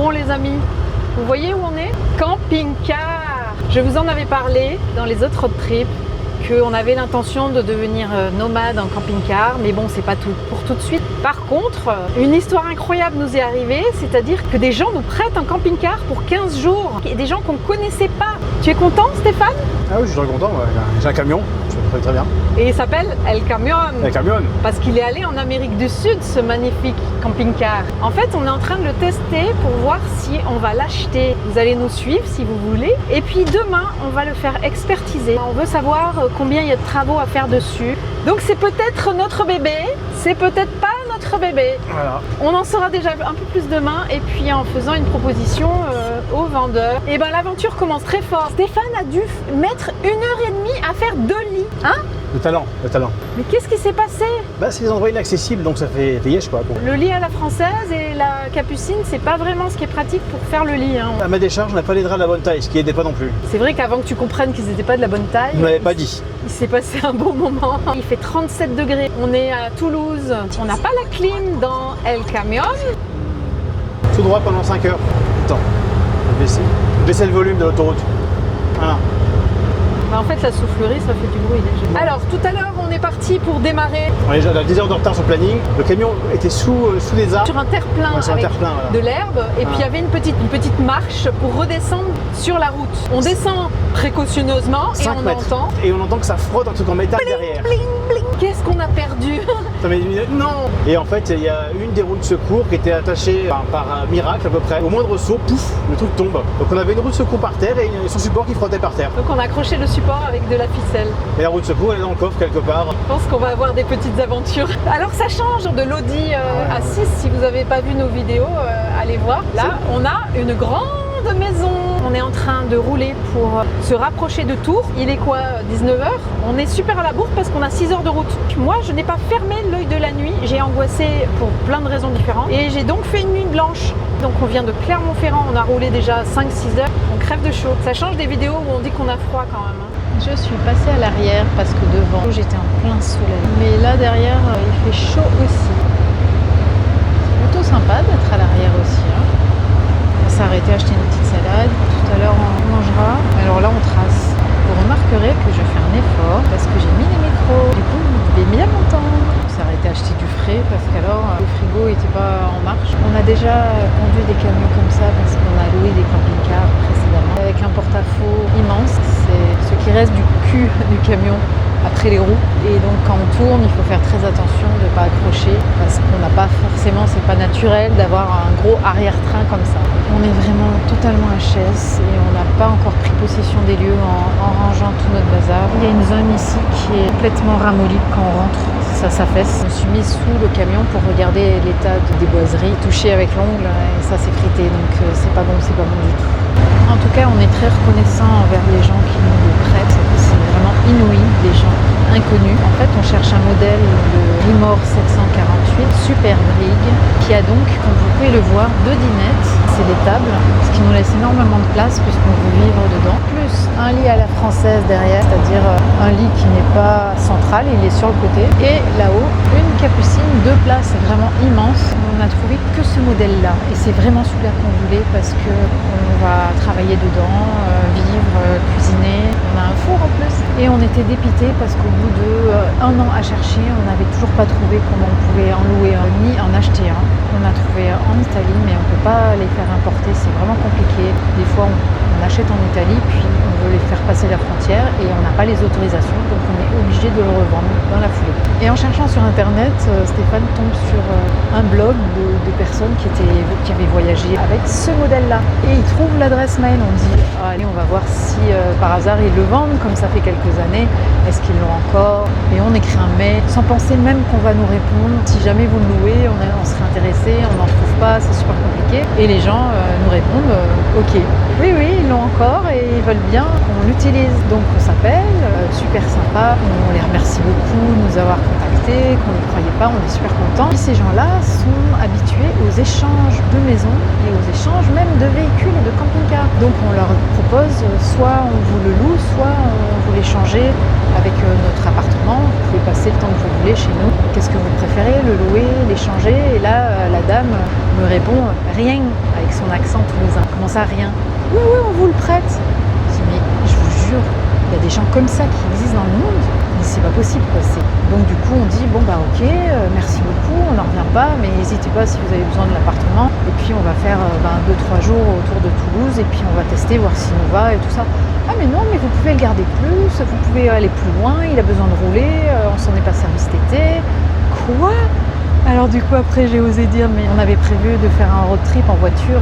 Bon les amis, vous voyez où on est? Camping-car. Je vous en avais parlé dans les autres road trips qu'on avait l'intention de devenir nomade en camping-car, mais bon, c'est pas tout pour tout de suite. Par contre, une histoire incroyable nous est arrivée, c'est-à-dire que des gens nous prêtent un camping-car pour 15 jours, et des gens qu'on connaissait pas. Tu es content, Stéphane? Ah oui, je suis très content, ouais. J'ai un camion, je me très bien. Et il s'appelle El Camion. El Camion. Parce qu'il est allé en Amérique du Sud, ce magnifique camping-car. En fait, on est en train de le tester pour voir si on va l'acheter. Vous allez nous suivre si vous voulez. Et puis demain, on va le faire expertiser. On veut savoir combien il y a de travaux à faire dessus. Donc c'est peut-être notre bébé, c'est peut-être pas notre bébé. Voilà. On en saura déjà un peu plus demain. Et puis en faisant une proposition au vendeur, et ben l'aventure commence très fort. Stéphane a dû mettre 1h30 à faire 2 lits. Hein? Le talent, le talent. Mais qu'est-ce qui s'est passé? Bah, c'est des endroits inaccessibles, donc ça fait yesh quoi. Bon. Le lit à la française et la capucine, c'est pas vraiment ce qui est pratique pour faire le lit. Hein. À ma décharge, on n'a pas les draps de la bonne taille, ce qui aidait pas non plus. C'est vrai qu'avant que tu comprennes qu'ils n'étaient pas de la bonne taille, Vous m'avez pas dit. il s'est passé un bon moment. Il fait 37 degrés. On est à Toulouse. On n'a pas la clim dans El Camion. Tout droit pendant 5 heures. Attends, je vais baisser le volume de l'autoroute. Voilà. Bah, en fait, la soufflerie, ça fait du bruit déjà. Alors, tout à l'heure, on est parti pour démarrer On est déjà à 10 heures de retard sur le planning. Le camion était sous des arbres. sur un terre-plein Ouais, sur un avec terre-plein, voilà. de l'herbe. Et puis, il y avait une petite marche pour redescendre sur la route. On descend précautionneusement et 5 on mètres. entend... Et on entend que ça frotte un truc en métal derrière. Bling, bling. Qu'est-ce qu'on a perdu? Attends, mais non. Et en fait, il y a une des roues de secours qui était attachée par un miracle à peu près. Au moindre saut, pouf, le truc tombe. Donc on avait une roue de secours par terre et son support qui frottait par terre. Donc, on a accroché le support avec de la ficelle. Et la roue de secours, elle est dans le coffre quelque part. Je pense qu'on va avoir des petites aventures. Alors ça change de l'Audi A6, si vous n'avez pas vu nos vidéos, allez voir. Là, on a une grande maison. On est en train de rouler pour se rapprocher de Tours. Il est quoi, 19h? On est super à la bourre parce qu'on a 6 heures de route. Moi, je n'ai pas fermé l'œil de la nuit. J'ai angoissé pour plein de raisons différentes. Et j'ai donc fait une nuit blanche. Donc on vient de Clermont-Ferrand, on a roulé déjà 5-6 heures. On crève de chaud. Ça change des vidéos où on dit qu'on a froid quand même. Je suis passée à l'arrière parce que devant, j'étais en plein soleil. Mais là derrière, il fait chaud aussi. C'est plutôt sympa d'être à l'arrière aussi. Hein. On va s'arrêter acheter une petite salade. Tout à l'heure, on mangera. Alors là, on trace. Vous remarquerez que je fais un effort parce que j'ai mis les micros. Du coup, vous devez bien m'entendre. On s'est arrêté acheter du frais parce qu'alors, le frigo n'était pas en marche. On a déjà conduit des camions comme ça parce qu'on a loué des camping-cars précédemment avec un porte-à-faux immense. C'est ce qui reste du cul du camion après les roues. Et donc quand on tourne, il faut faire très attention de ne pas accrocher parce qu'on n'a pas forcément, c'est pas naturel d'avoir un gros arrière-train comme ça. On est vraiment totalement HS et on n'a pas encore pris possession des lieux en rangeant tout notre bazar. Il y a une zone ici qui est complètement ramollie quand on rentre. Ça s'affaisse. Je me suis mise sous le camion pour regarder l'état des boiseries, toucher avec l'ongle et ça s'est frité, donc c'est pas bon du tout. En tout cas, on est très reconnaissant envers les gens qui nous le prêtent. C'est vraiment inouï, des gens inconnus. En fait, on cherche un modèle de Rimor 748 Super Brig qui a donc, comme vous pouvez le voir, 2 dinettes. C'est des tables, ce qui nous laisse énormément de place puisqu'on veut vivre dedans. Plus un lit à la française derrière, c'est-à-dire un lit qui n'est pas central, il est sur le côté. Et là-haut, une capucine, 2 places vraiment immenses. On n'a trouvé que ce modèle-là. Et c'est vraiment celui-là qu'on voulait parce qu'on va travailler dedans, vivre, cuisiner. On a un four en plus. Et on était dépités parce qu'au bout d'1 an à chercher, on n'avait toujours pas trouvé comment on pouvait en louer un ni en acheter un. On a trouvé en Italie, mais on ne peut pas les faire importer, c'est vraiment compliqué. Des fois, on achète en Italie, puis on veut les faire passer la frontière et on n'a pas les autorisations, donc on est obligé de le revendre dans la foulée. Et en cherchant sur internet, Stéphane tombe sur un blog de personnes qui avaient voyagé avec ce modèle-là. Et il trouve l'adresse mail, on dit allez, on va voir si par hasard ils le vendent, comme ça fait quelques années, est-ce qu'ils l'ont encore? Et on écrit un mail sans penser même qu'on va nous répondre. Si jamais vous le louez, on serait intéressé, on n'en trouve pas, c'est super compliqué. Et les gens nous répondent ok, oui, ils l'ont encore et ils veulent bien qu'on l'utilise. Donc on s'appelle, super sympa, on les remercie beaucoup de nous avoir contactés, qu'on ne croyait pas, on est super contents. Et ces gens-là sont habitués aux échanges de maisons et aux échanges même de véhicules et de camping-cars. Donc on leur propose soit on vous le loue, soit on vous l'échange avec notre appartement. Vous pouvez passer le temps que vous voulez chez nous. Qu'est-ce que vous préférez, le louer, voulais changer. Et là, la dame me répond rien avec son accent toulousain. Comment ça, rien? Oui, oui, on vous le prête. Je dis, mais je vous jure, il y a des gens comme ça qui existent dans le monde. Mais c'est pas possible, quoi. Donc du coup, on dit, bon bah ok, merci beaucoup, on n'en revient pas, mais n'hésitez pas si vous avez besoin de l'appartement. Et puis on va faire 2-3 jours autour de Toulouse, et puis on va tester, voir s'il nous va et tout ça. Ah mais non, mais vous pouvez le garder plus, vous pouvez aller plus loin, il a besoin de rouler, on s'en est pas servi cet été. Quoi? Alors du coup après j'ai osé dire, mais on avait prévu de faire un road trip en voiture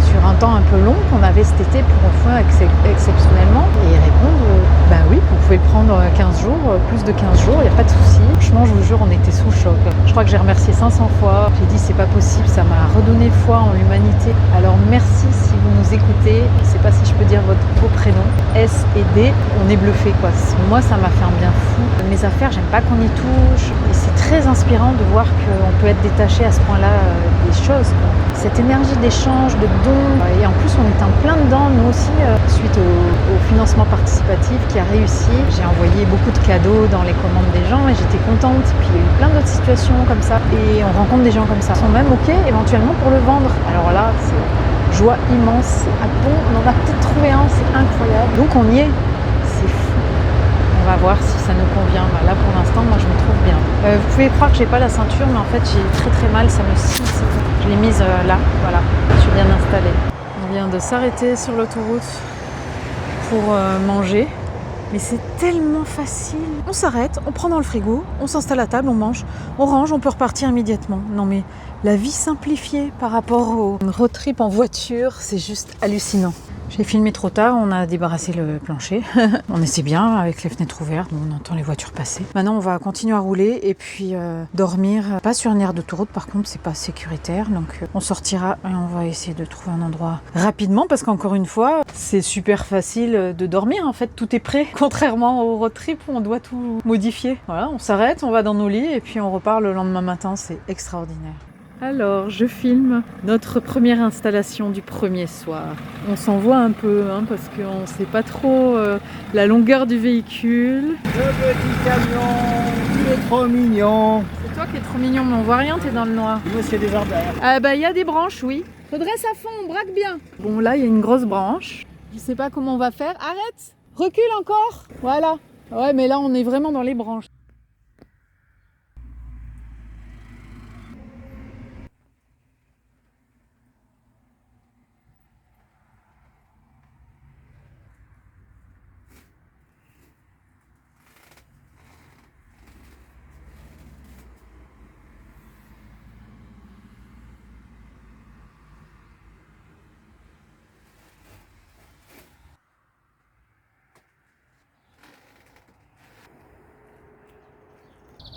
sur un temps un peu long qu'on avait cet été pour une fois exceptionnellement. Et ils répondent, bah oui, vous pouvez le prendre 15 jours, plus de 15 jours, il n'y a pas de souci. Franchement, je vous jure, on était sous choc. Je crois que j'ai remercié 500 fois. J'ai dit, c'est pas possible, ça m'a redonné foi en l'humanité. Alors merci si vous nous écoutez. Je sais pas si je peux dire votre beau prénom. S et D, on est bluffé quoi. Moi, ça m'a fait un bien fou. Mes affaires, j'aime pas qu'on y touche. Et c'est très inspirant de voir qu'on peut être détaché à ce point-là des choses, quoi. Cette énergie d'échange, de dons, et en plus on est en plein dedans, nous aussi, suite au financement participatif qui a réussi. J'ai envoyé beaucoup de cadeaux dans les commandes des gens et j'étais contente. Puis il y a eu plein d'autres situations comme ça et on rencontre des gens comme ça. Ils sont même ok éventuellement pour le vendre. Alors là, c'est joie immense, c'est à bon, on en a peut-être trouvé un, c'est incroyable. Donc on y est, c'est fou. On va voir si ça nous convient. Là pour l'instant, moi je me trouve bien. Vous pouvez croire que j'ai pas la ceinture, mais en fait j'ai très très mal, ça me scie. Je l'ai mise là, voilà, je suis bien installée. On vient de s'arrêter sur l'autoroute pour manger, mais c'est tellement facile. On s'arrête, on prend dans le frigo, on s'installe à table, on mange, on range, on peut repartir immédiatement. Non mais la vie simplifiée par rapport au road trip en voiture, c'est juste hallucinant. J'ai filmé trop tard, on a débarrassé le plancher. On essaie bien avec les fenêtres ouvertes, on entend les voitures passer. Maintenant on va continuer à rouler et puis dormir. Pas sur une aire d'autoroute par contre, c'est pas sécuritaire. Donc on sortira et on va essayer de trouver un endroit rapidement parce qu'encore une fois, c'est super facile de dormir. En fait, tout est prêt. Contrairement au road trip où on doit tout modifier. Voilà, on s'arrête, on va dans nos lits et puis on repart le lendemain matin. C'est extraordinaire. Alors, je filme notre première installation du premier soir. On s'en voit un peu, parce qu'on ne sait pas trop la longueur du véhicule. Le petit camion, il est trop mignon. C'est toi qui es trop mignon, mais on voit rien, t'es dans le noir. Moi, c'est des arbres. Ah bah, il y a des branches, oui. Redresse à fond, on braque bien. Bon, là, il y a une grosse branche. Je sais pas comment on va faire. Arrête! Recule encore! Voilà. Ouais, mais là, on est vraiment dans les branches.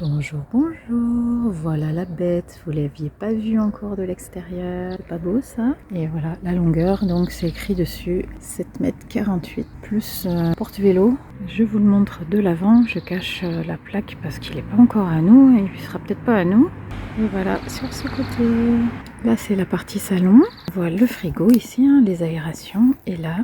Bonjour, bonjour, voilà la bête, vous l'aviez pas vue encore de l'extérieur, c'est pas beau ça? Et voilà la longueur, donc c'est écrit dessus 7,48 m plus porte-vélo. Je vous le montre de l'avant, je cache la plaque parce qu'il n'est pas encore à nous et il sera peut-être pas à nous. Et voilà, sur ce côté, là c'est la partie salon, on voit le frigo ici, les aérations, et là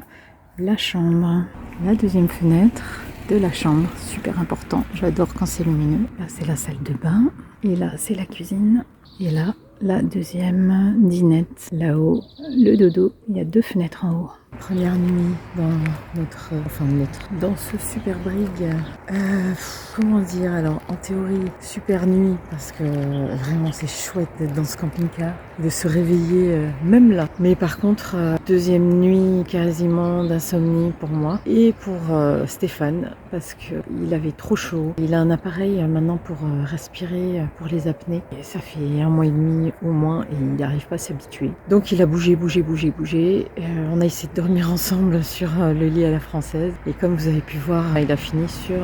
la chambre, la deuxième fenêtre de la chambre, super important, j'adore quand c'est lumineux. Là c'est la salle de bain et là c'est la cuisine et là la deuxième dinette, là-haut le dodo, il y a 2 fenêtres en haut. Première nuit dans ce super brig. Comment dire, alors en théorie super nuit parce que vraiment c'est chouette d'être dans ce camping-car, de se réveiller même là. Mais par contre deuxième nuit quasiment d'insomnie pour moi et pour Stéphane parce qu'il avait trop chaud. Il a un appareil maintenant pour respirer pour les apnées et ça fait 1 mois et demi au moins et il n'arrive pas à s'habituer. Donc il a bougé. On a essayé de dormir ensemble sur le lit à la française et comme vous avez pu voir, il a fini sur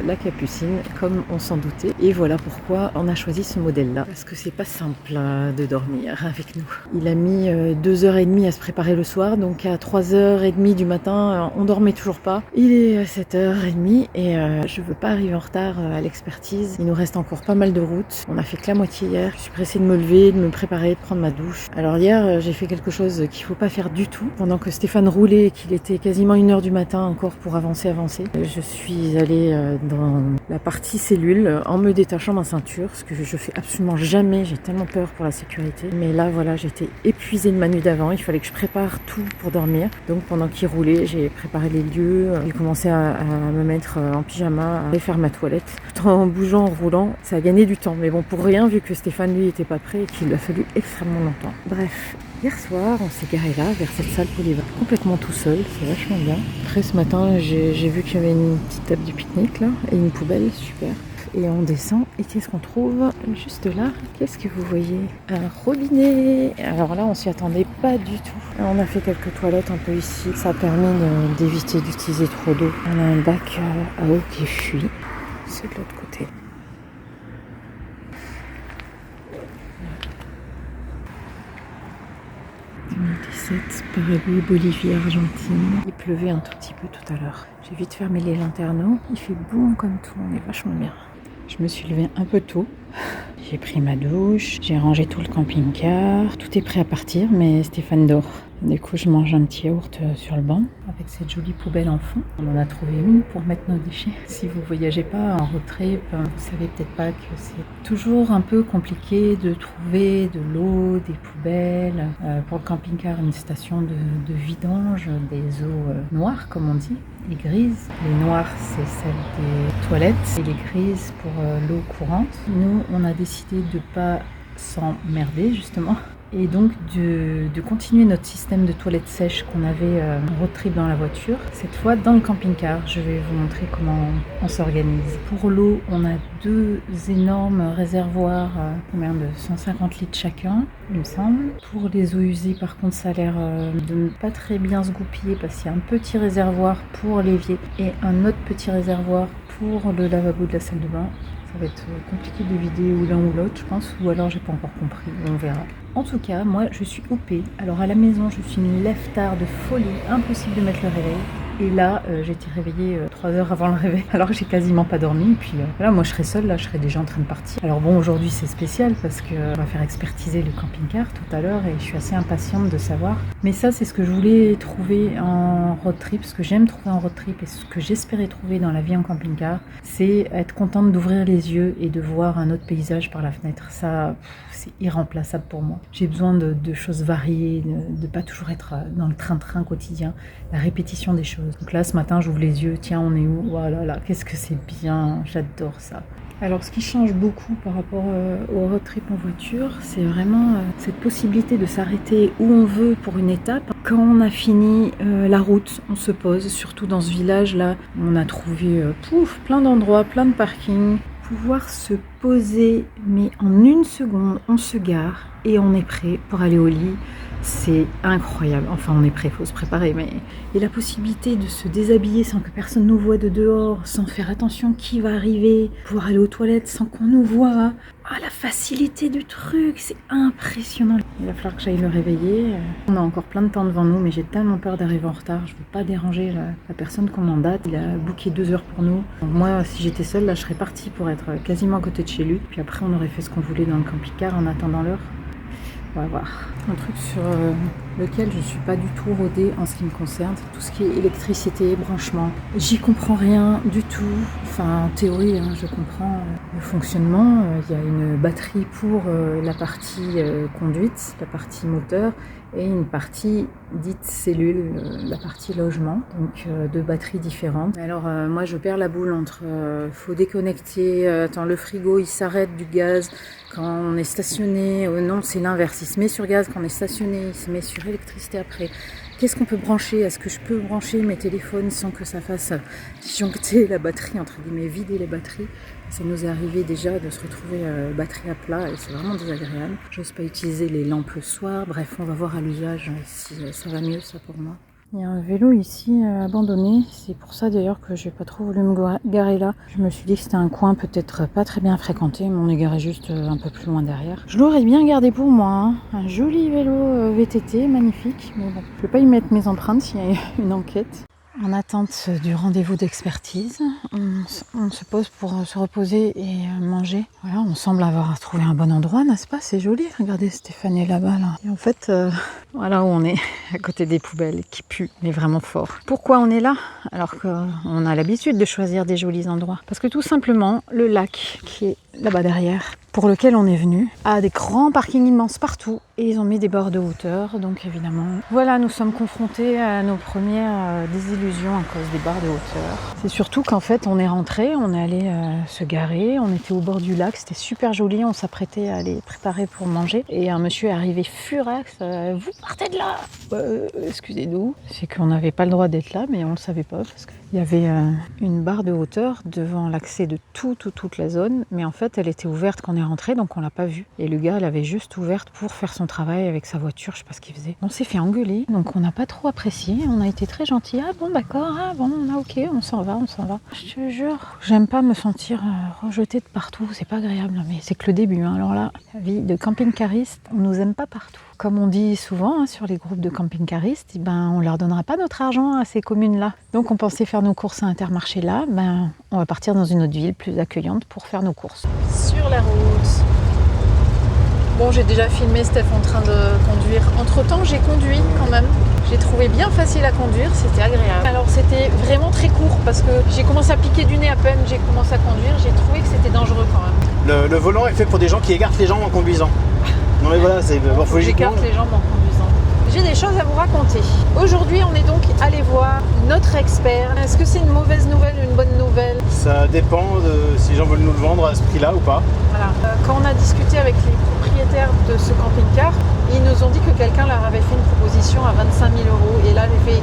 la capucine comme on s'en doutait. Et voilà pourquoi on a choisi ce modèle-là parce que c'est pas simple de dormir avec nous. Il a mis 2h30 à se préparer le soir, donc à 3h30 du matin, on dormait toujours pas. Il est 7h30 et je veux pas arriver en retard à l'expertise. Il nous reste encore pas mal de route. On a fait que la moitié hier. Je suis pressée de me lever, de me préparer, de prendre ma douche. Alors hier, j'ai fait quelque chose qu'il faut pas faire du tout. Pendant que Stéphane Stéphane roulait et qu'il était quasiment 1h du matin encore pour avancer. Je suis allée dans la partie cellule en me détachant ma ceinture, ce que je fais absolument jamais, j'ai tellement peur pour la sécurité. Mais là voilà, j'étais épuisée de ma nuit d'avant, il fallait que je prépare tout pour dormir. Donc pendant qu'il roulait, j'ai préparé les lieux, j'ai commencé à me mettre en pyjama, à aller faire ma toilette. Tout en bougeant, en roulant, ça a gagné du temps. Mais bon, pour rien, vu que Stéphane lui était pas prêt et qu'il a fallu extrêmement longtemps. Bref. Hier soir, on s'est garé là, vers cette salle polyvalente, complètement tout seul, c'est vachement bien. Après ce matin, j'ai vu qu'il y avait une petite table du pique-nique là, et une poubelle, super. Et on descend, et qu'est-ce qu'on trouve juste là? Qu'est-ce que vous voyez? Un robinet. Alors là, on s'y attendait pas du tout. On a fait quelques toilettes un peu ici, ça a permis d'éviter d'utiliser trop d'eau. On a un bac à eau qui fuit, c'est de l'autre côté. Paraguay, Bolivie, Argentine. Il pleuvait un tout petit peu tout à l'heure. J'ai vite fermé les lanterneaux. Il fait bon comme tout, on est vachement bien. Je me suis levée un peu tôt. J'ai pris ma douche, j'ai rangé tout le camping-car. Tout est prêt à partir, mais Stéphane dort. Du coup, je mange un petit yaourt sur le banc avec cette jolie poubelle en fond. On en a trouvé une pour mettre nos déchets. Si vous voyagez pas en road trip, vous savez peut-être pas que c'est toujours un peu compliqué de trouver de l'eau, des poubelles. Pour le camping-car, une station de vidange, des eaux noires comme on dit, et grises. Les noires, c'est celle des toilettes et les grises pour l'eau courante. Nous, on a décidé de pas s'emmerder justement. Et donc de continuer notre système de toilettes sèches qu'on avait en road trip dans la voiture, cette fois dans le camping-car. Je vais vous montrer comment on s'organise. Pour l'eau, on a 2 énormes réservoirs, combien de 150 litres chacun, il me semble. Pour les eaux usées, par contre, ça a l'air de ne pas très bien se goupiller parce qu'il y a un petit réservoir pour l'évier et un autre petit réservoir pour le lavabo de la salle de bain. Ça va être compliqué de vider ou l'un ou l'autre, je pense, ou alors j'ai pas encore compris, on verra. En tout cas, moi, je suis OP. Alors à la maison, je suis une lève-tard de folie, impossible de mettre le réveil. Et là, j'ai été réveillée 3 heures avant le réveil, alors que j'ai quasiment pas dormi. Et puis là, moi, je serais seule, là, je serais déjà en train de partir. Alors bon, aujourd'hui, c'est spécial parce qu'on va faire expertiser le camping-car tout à l'heure et je suis assez impatiente de savoir. Mais ça, c'est ce que je voulais trouver en road trip, ce que j'aime trouver en road trip et ce que j'espérais trouver dans la vie en camping-car, c'est être contente d'ouvrir les yeux et de voir un autre paysage par la fenêtre. Ça, c'est irremplaçable pour moi. J'ai besoin de choses variées, de pas toujours être dans le train-train quotidien, la répétition des choses. Donc là, ce matin, j'ouvre les yeux, tiens, on est où? Voilà, là, qu'est-ce que c'est bien, j'adore ça. Alors, ce qui change beaucoup par rapport au road trip en voiture, c'est vraiment cette possibilité de s'arrêter où on veut pour une étape. Quand on a fini la route, on se pose, surtout dans ce village-là, on a trouvé plein d'endroits, plein de parkings. Pouvoir se poser, mais en 1 seconde, on se gare et on est prêt pour aller au lit. C'est incroyable. Enfin, on est prêt, il faut se préparer. Mais et la possibilité de se déshabiller sans que personne nous voie de dehors, sans faire attention qui va arriver, pouvoir aller aux toilettes sans qu'on nous voie. Ah, la facilité du truc, c'est impressionnant. Il va falloir que j'aille me réveiller. On a encore plein de temps devant nous, mais j'ai tellement peur d'arriver en retard. Je ne veux pas déranger la personne qu'on mandate. Il a booké 2 heures pour nous. Donc moi, si j'étais seule, là, je serais partie pour être quasiment à côté de chez lui. Puis après, on aurait fait ce qu'on voulait dans le camping-car en attendant l'heure. On va voir. Un truc sur lequel je ne suis pas du tout rodée en ce qui me concerne, c'est tout ce qui est électricité, branchement. J'y comprends rien du tout. Enfin, en théorie, je comprends le fonctionnement. Il y a une batterie pour la partie conduite, la partie moteur, et une partie dite cellule, la partie logement, donc 2 batteries différentes. Alors moi je perds la boule entre faut déconnecter, attends, le frigo il s'arrête du gaz quand on est stationné, non c'est l'inverse, il se met sur gaz quand on est stationné, il se met sur électricité après. Qu'est-ce qu'on peut brancher? Est-ce que je peux brancher mes téléphones sans que ça fasse disjoncter la batterie, entre guillemets, vider les batteries? Ça nous est arrivé déjà de se retrouver batterie à plat et c'est vraiment désagréable. J'ose pas utiliser les lampes le soir. Bref, on va voir à l'usage si ça va mieux ça pour moi. Il y a un vélo ici abandonné. C'est pour ça d'ailleurs que j'ai pas trop voulu me garer là. Je me suis dit que c'était un coin peut-être pas très bien fréquenté, mais on est garé juste un peu plus loin derrière. Je l'aurais bien gardé pour moi. Un joli vélo VTT, magnifique. Mais bon, je vais pas y mettre mes empreintes s'il y a une enquête. En attente du rendez-vous d'expertise, on se pose pour se reposer et manger. Voilà, on semble avoir trouvé un bon endroit, n'est-ce pas? C'est joli, regardez, Stéphane est là-bas. Là. Et en fait, voilà où on est, à côté des poubelles qui puent, mais vraiment fort. Pourquoi on est là? Alors qu'on a l'habitude de choisir des jolis endroits. Parce que tout simplement, le lac qui est là-bas derrière, pour lequel on est venu, a des grands parkings immenses partout et ils ont mis des bords de hauteur, donc évidemment. Voilà, nous sommes confrontés à nos premières désillusions à cause des bords de hauteur. C'est surtout qu'en fait, on est rentré, on est allé se garer, on était au bord du lac, c'était super joli, on s'apprêtait à aller préparer pour manger et un monsieur est arrivé furax, vous partez de là. Excusez-nous, c'est qu'on n'avait pas le droit d'être là, mais on le savait pas parce qu'il y avait une barre de hauteur devant l'accès de toute la zone, mais en fait, elle était ouverte quand on est rentré, donc on l'a pas vue. Et le gars l'avait juste ouverte pour faire son travail avec sa voiture, je sais pas ce qu'il faisait. On s'est fait engueuler, donc on n'a pas trop apprécié, on a été très gentils. Ah bon d'accord, ah bon, ok, on s'en va. Je te jure, j'aime pas me sentir rejetée de partout, c'est pas agréable, mais c'est que le début. Hein. Alors là, la vie de camping-cariste, on nous aime pas partout. Comme on dit souvent hein, sur les groupes de camping-caristes, on leur donnera pas notre argent à ces communes-là. Donc on pensait faire nos courses à Intermarché là, on va partir dans une autre ville plus accueillante pour faire nos courses. Sur la route. Bon, j'ai déjà filmé Steph en train de conduire. Entre-temps, j'ai conduit quand même. J'ai trouvé bien facile à conduire, c'était agréable. Alors c'était vraiment très court parce que j'ai commencé à piquer du nez à peine, j'ai commencé à conduire, j'ai trouvé que c'était dangereux quand même. Le volant est fait pour des gens qui écartent les jambes en conduisant. Non mais voilà, c'est morphologiquement. J'écarte les jambes en conduisant. J'ai des choses à vous raconter. Aujourd'hui, on est donc allé voir notre expert. Est-ce que c'est une mauvaise nouvelle ou une bonne nouvelle? Ça dépend de si les gens veulent nous le vendre à ce prix-là ou pas. Voilà. Quand on a discuté avec les propriétaires de ce camping-car, ils nous ont dit que quelqu'un leur avait fait une proposition à 25 000 €. Et là, j'ai fait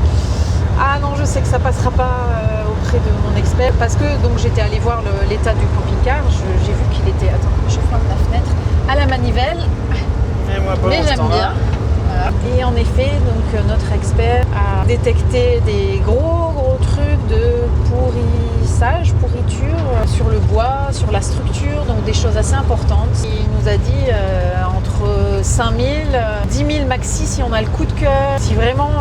ah non, je sais que ça passera pas auprès de mon expert parce que donc j'étais allée voir l'état du camping-car. J'ai vu qu'il était. Attends, je ferme la fenêtre à la manivelle. Et moi, mais j'aime bien. Voilà. Et en effet, donc notre expert a détecté des gros trucs de pourriture sur le bois, sur la structure, donc des choses assez importantes. Il nous a dit entre 5 000, 10 000 maxi si on a le coup de cœur, si vraiment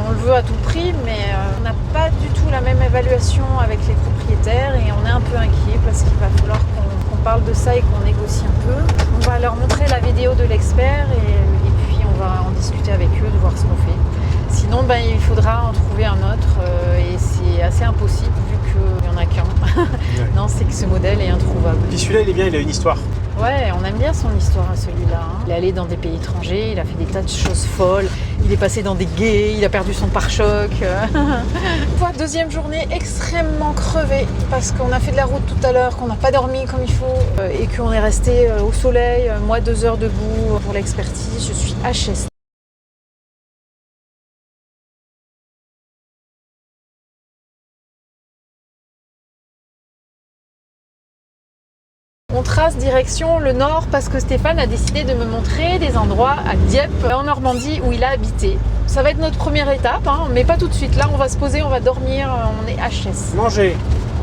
on le veut à tout prix, mais on n'a pas du tout la même évaluation avec les propriétaires et on est un peu inquiet parce qu'il va falloir qu'on parle de ça et qu'on négocie un peu. On va leur montrer la vidéo de l'expert et puis on va en discuter avec eux, de voir ce qu'on fait. Sinon, il faudra en trouver un autre et c'est assez impossible vu qu'il n'y en a qu'un. Ouais. Non, c'est que ce modèle est introuvable. Puis celui-là, il est bien, il a une histoire. Ouais, on aime bien son histoire à celui-là. Hein. Il est allé dans des pays étrangers, il a fait des tas de choses folles, il est passé dans des gués, il a perdu son pare-choc. Deuxième journée extrêmement crevée parce qu'on a fait de la route tout à l'heure, qu'on n'a pas dormi comme il faut et qu'on est resté au soleil, moi 2 heures debout pour l'expertise. Je suis HS. On trace direction le nord parce que Stéphane a décidé de me montrer des endroits à Dieppe, en Normandie, où il a habité. Ça va être notre première étape, hein, mais pas tout de suite. Là, on va se poser, on va dormir, on est HS. Manger.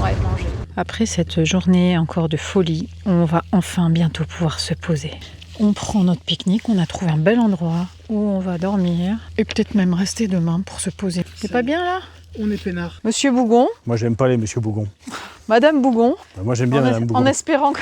Ouais, manger. Après cette journée encore de folie, on va enfin bientôt pouvoir se poser. On prend notre pique-nique, on a trouvé un bel endroit où on va dormir et peut-être même rester demain pour se poser. C'est pas bien là ? On est peinard. Monsieur Bougon. Moi, j'aime pas les Monsieur Bougon. Madame Bougon. Moi, j'aime bien Madame Bougon. En espérant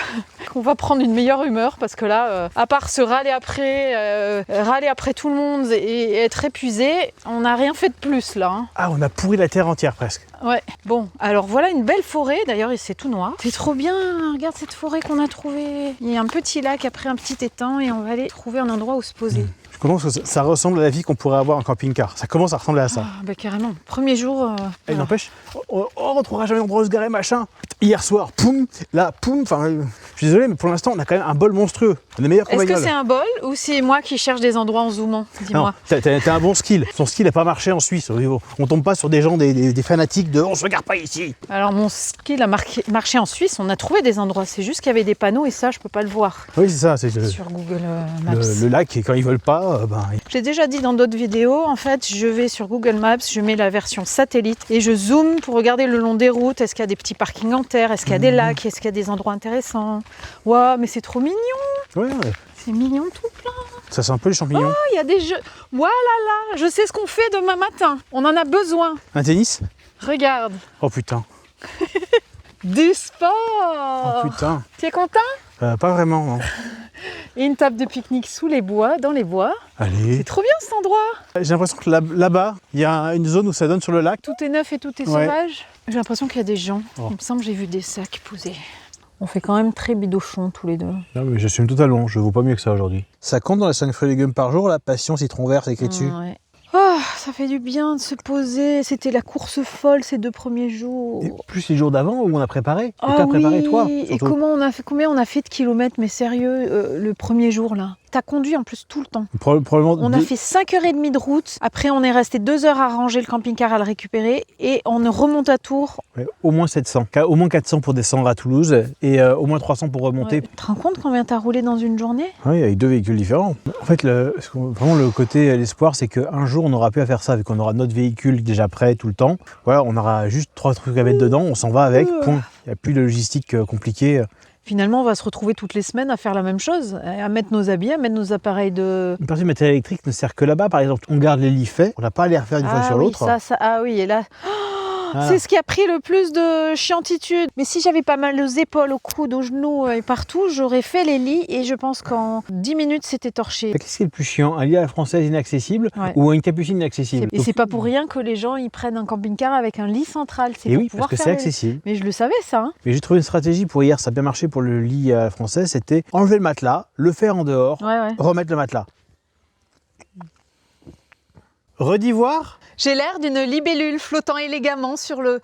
qu'on va prendre une meilleure humeur parce que là, à part se râler après tout le monde et être épuisé, on n'a rien fait de plus là. Hein. Ah, on a pourri la terre entière presque. Ouais. Bon, alors voilà une belle forêt. D'ailleurs, c'est tout noir. C'est trop bien. Regarde cette forêt qu'on a trouvée. Il y a un petit lac après un petit étang et on va aller trouver un endroit où se poser. Je pense que ça ressemble à la vie qu'on pourrait avoir en camping-car. Ça commence à ressembler à ça. Ah, carrément. Premier jour. Il n'empêche, on ne trouvera jamais d'endroit où se garer, machin. Hier soir, poum, là, poum. Enfin, je suis désolé, mais pour l'instant, on a quand même un bol monstrueux. On est meilleur qu'en bagnole. Est-ce que c'est un bol ou c'est moi qui cherche des endroits en zoomant? Dis-moi. Non, t'as un bon skill. Son skill n'a pas marché en Suisse. On tombe pas sur des gens, des fanatiques de on se regarde pas ici. Alors, mon skill a marché en Suisse. On a trouvé des endroits. C'est juste qu'il y avait des panneaux et ça, je peux pas le voir. Oui, c'est ça. C'est sur Google Maps. Le lac, et quand ils veulent pas, J'ai déjà dit dans d'autres vidéos, en fait, je vais sur Google Maps, je mets la version satellite et je zoome pour regarder le long des routes. Est-ce qu'il y a des petits parkings en terre? Est-ce qu'il y a des lacs? Est-ce qu'il y a des endroits intéressants? Waouh, mais c'est trop mignon! Ouais. C'est mignon tout plein. Ça sent un peu les champignons. Oh, il y a des jeux. Voilà, là, je sais ce qu'on fait demain matin. On en a besoin. Un tennis? Regarde, Oh putain. du sport. Oh putain. Tu es content? Pas vraiment, non. Et une table de pique-nique sous les bois, dans les bois. Allez. C'est trop bien cet endroit. J'ai l'impression que là-bas, il y a une zone où ça donne sur le lac. Tout est neuf et tout est Ouais. sauvage. J'ai l'impression qu'il y a des gens. Oh. Il me semble que j'ai vu des sacs posés. On fait quand même très bidochon tous les deux. Non mais j'assume totalement, je vaux pas mieux que ça aujourd'hui. Ça compte dans les 5 fruits et légumes par jour, la passion citron vert, c'est écrit dessus. Ouais. Oh, ça fait du bien de se poser. C'était la course folle ces 2 premiers jours. Et plus les jours d'avant où on a préparé. Et Ah t'as préparé oui. toi. Et surtout. combien on a fait de kilomètres, mais sérieux, le premier jour là. T'as conduit en plus tout le temps. Probablement. On a fait 5h30 de route. Après, on est resté 2 heures à ranger le camping-car, à le récupérer. Et on remonte à Tours. Ouais, au moins 700. Au moins 400 pour descendre à Toulouse et au moins 300 pour remonter. Ouais. Tu te rends compte combien t'as roulé dans une journée? Oui, avec 2 véhicules différents. En fait, vraiment le côté l'espoir, c'est qu'un jour, on n'aura plus à faire ça, vu qu'on aura notre véhicule déjà prêt tout le temps. Voilà, on aura juste 3 trucs à mettre dedans, on s'en va avec, point. Il n'y a plus de logistique compliquée. Finalement, on va se retrouver toutes les semaines à faire la même chose, à mettre nos habits, à mettre nos appareils de... Une partie de matériel électrique ne sert que là-bas, par exemple. On garde les lits faits, on n'a pas à les refaire une fois sur oui, l'autre. ah oui, et là... Voilà. C'est ce qui a pris le plus de chiantitude. Mais si j'avais pas mal aux épaules, aux coudes, aux genoux et partout, j'aurais fait les lits et je pense qu'en 10 minutes, c'était torché. Qu'est-ce qui est le plus chiant? Un lit à la française inaccessible Ouais. ou une capucine inaccessible? Et c'est pas pour rien que les gens ils prennent un camping-car avec un lit central. C'est Et pour oui, pouvoir parce que faire c'est accessible. Mais je le savais ça. Hein. Mais j'ai trouvé une stratégie pour hier, ça a bien marché pour le lit à la française, c'était enlever le matelas, le faire en dehors, Ouais. remettre le matelas. Redivoir? J'ai l'air d'une libellule flottant élégamment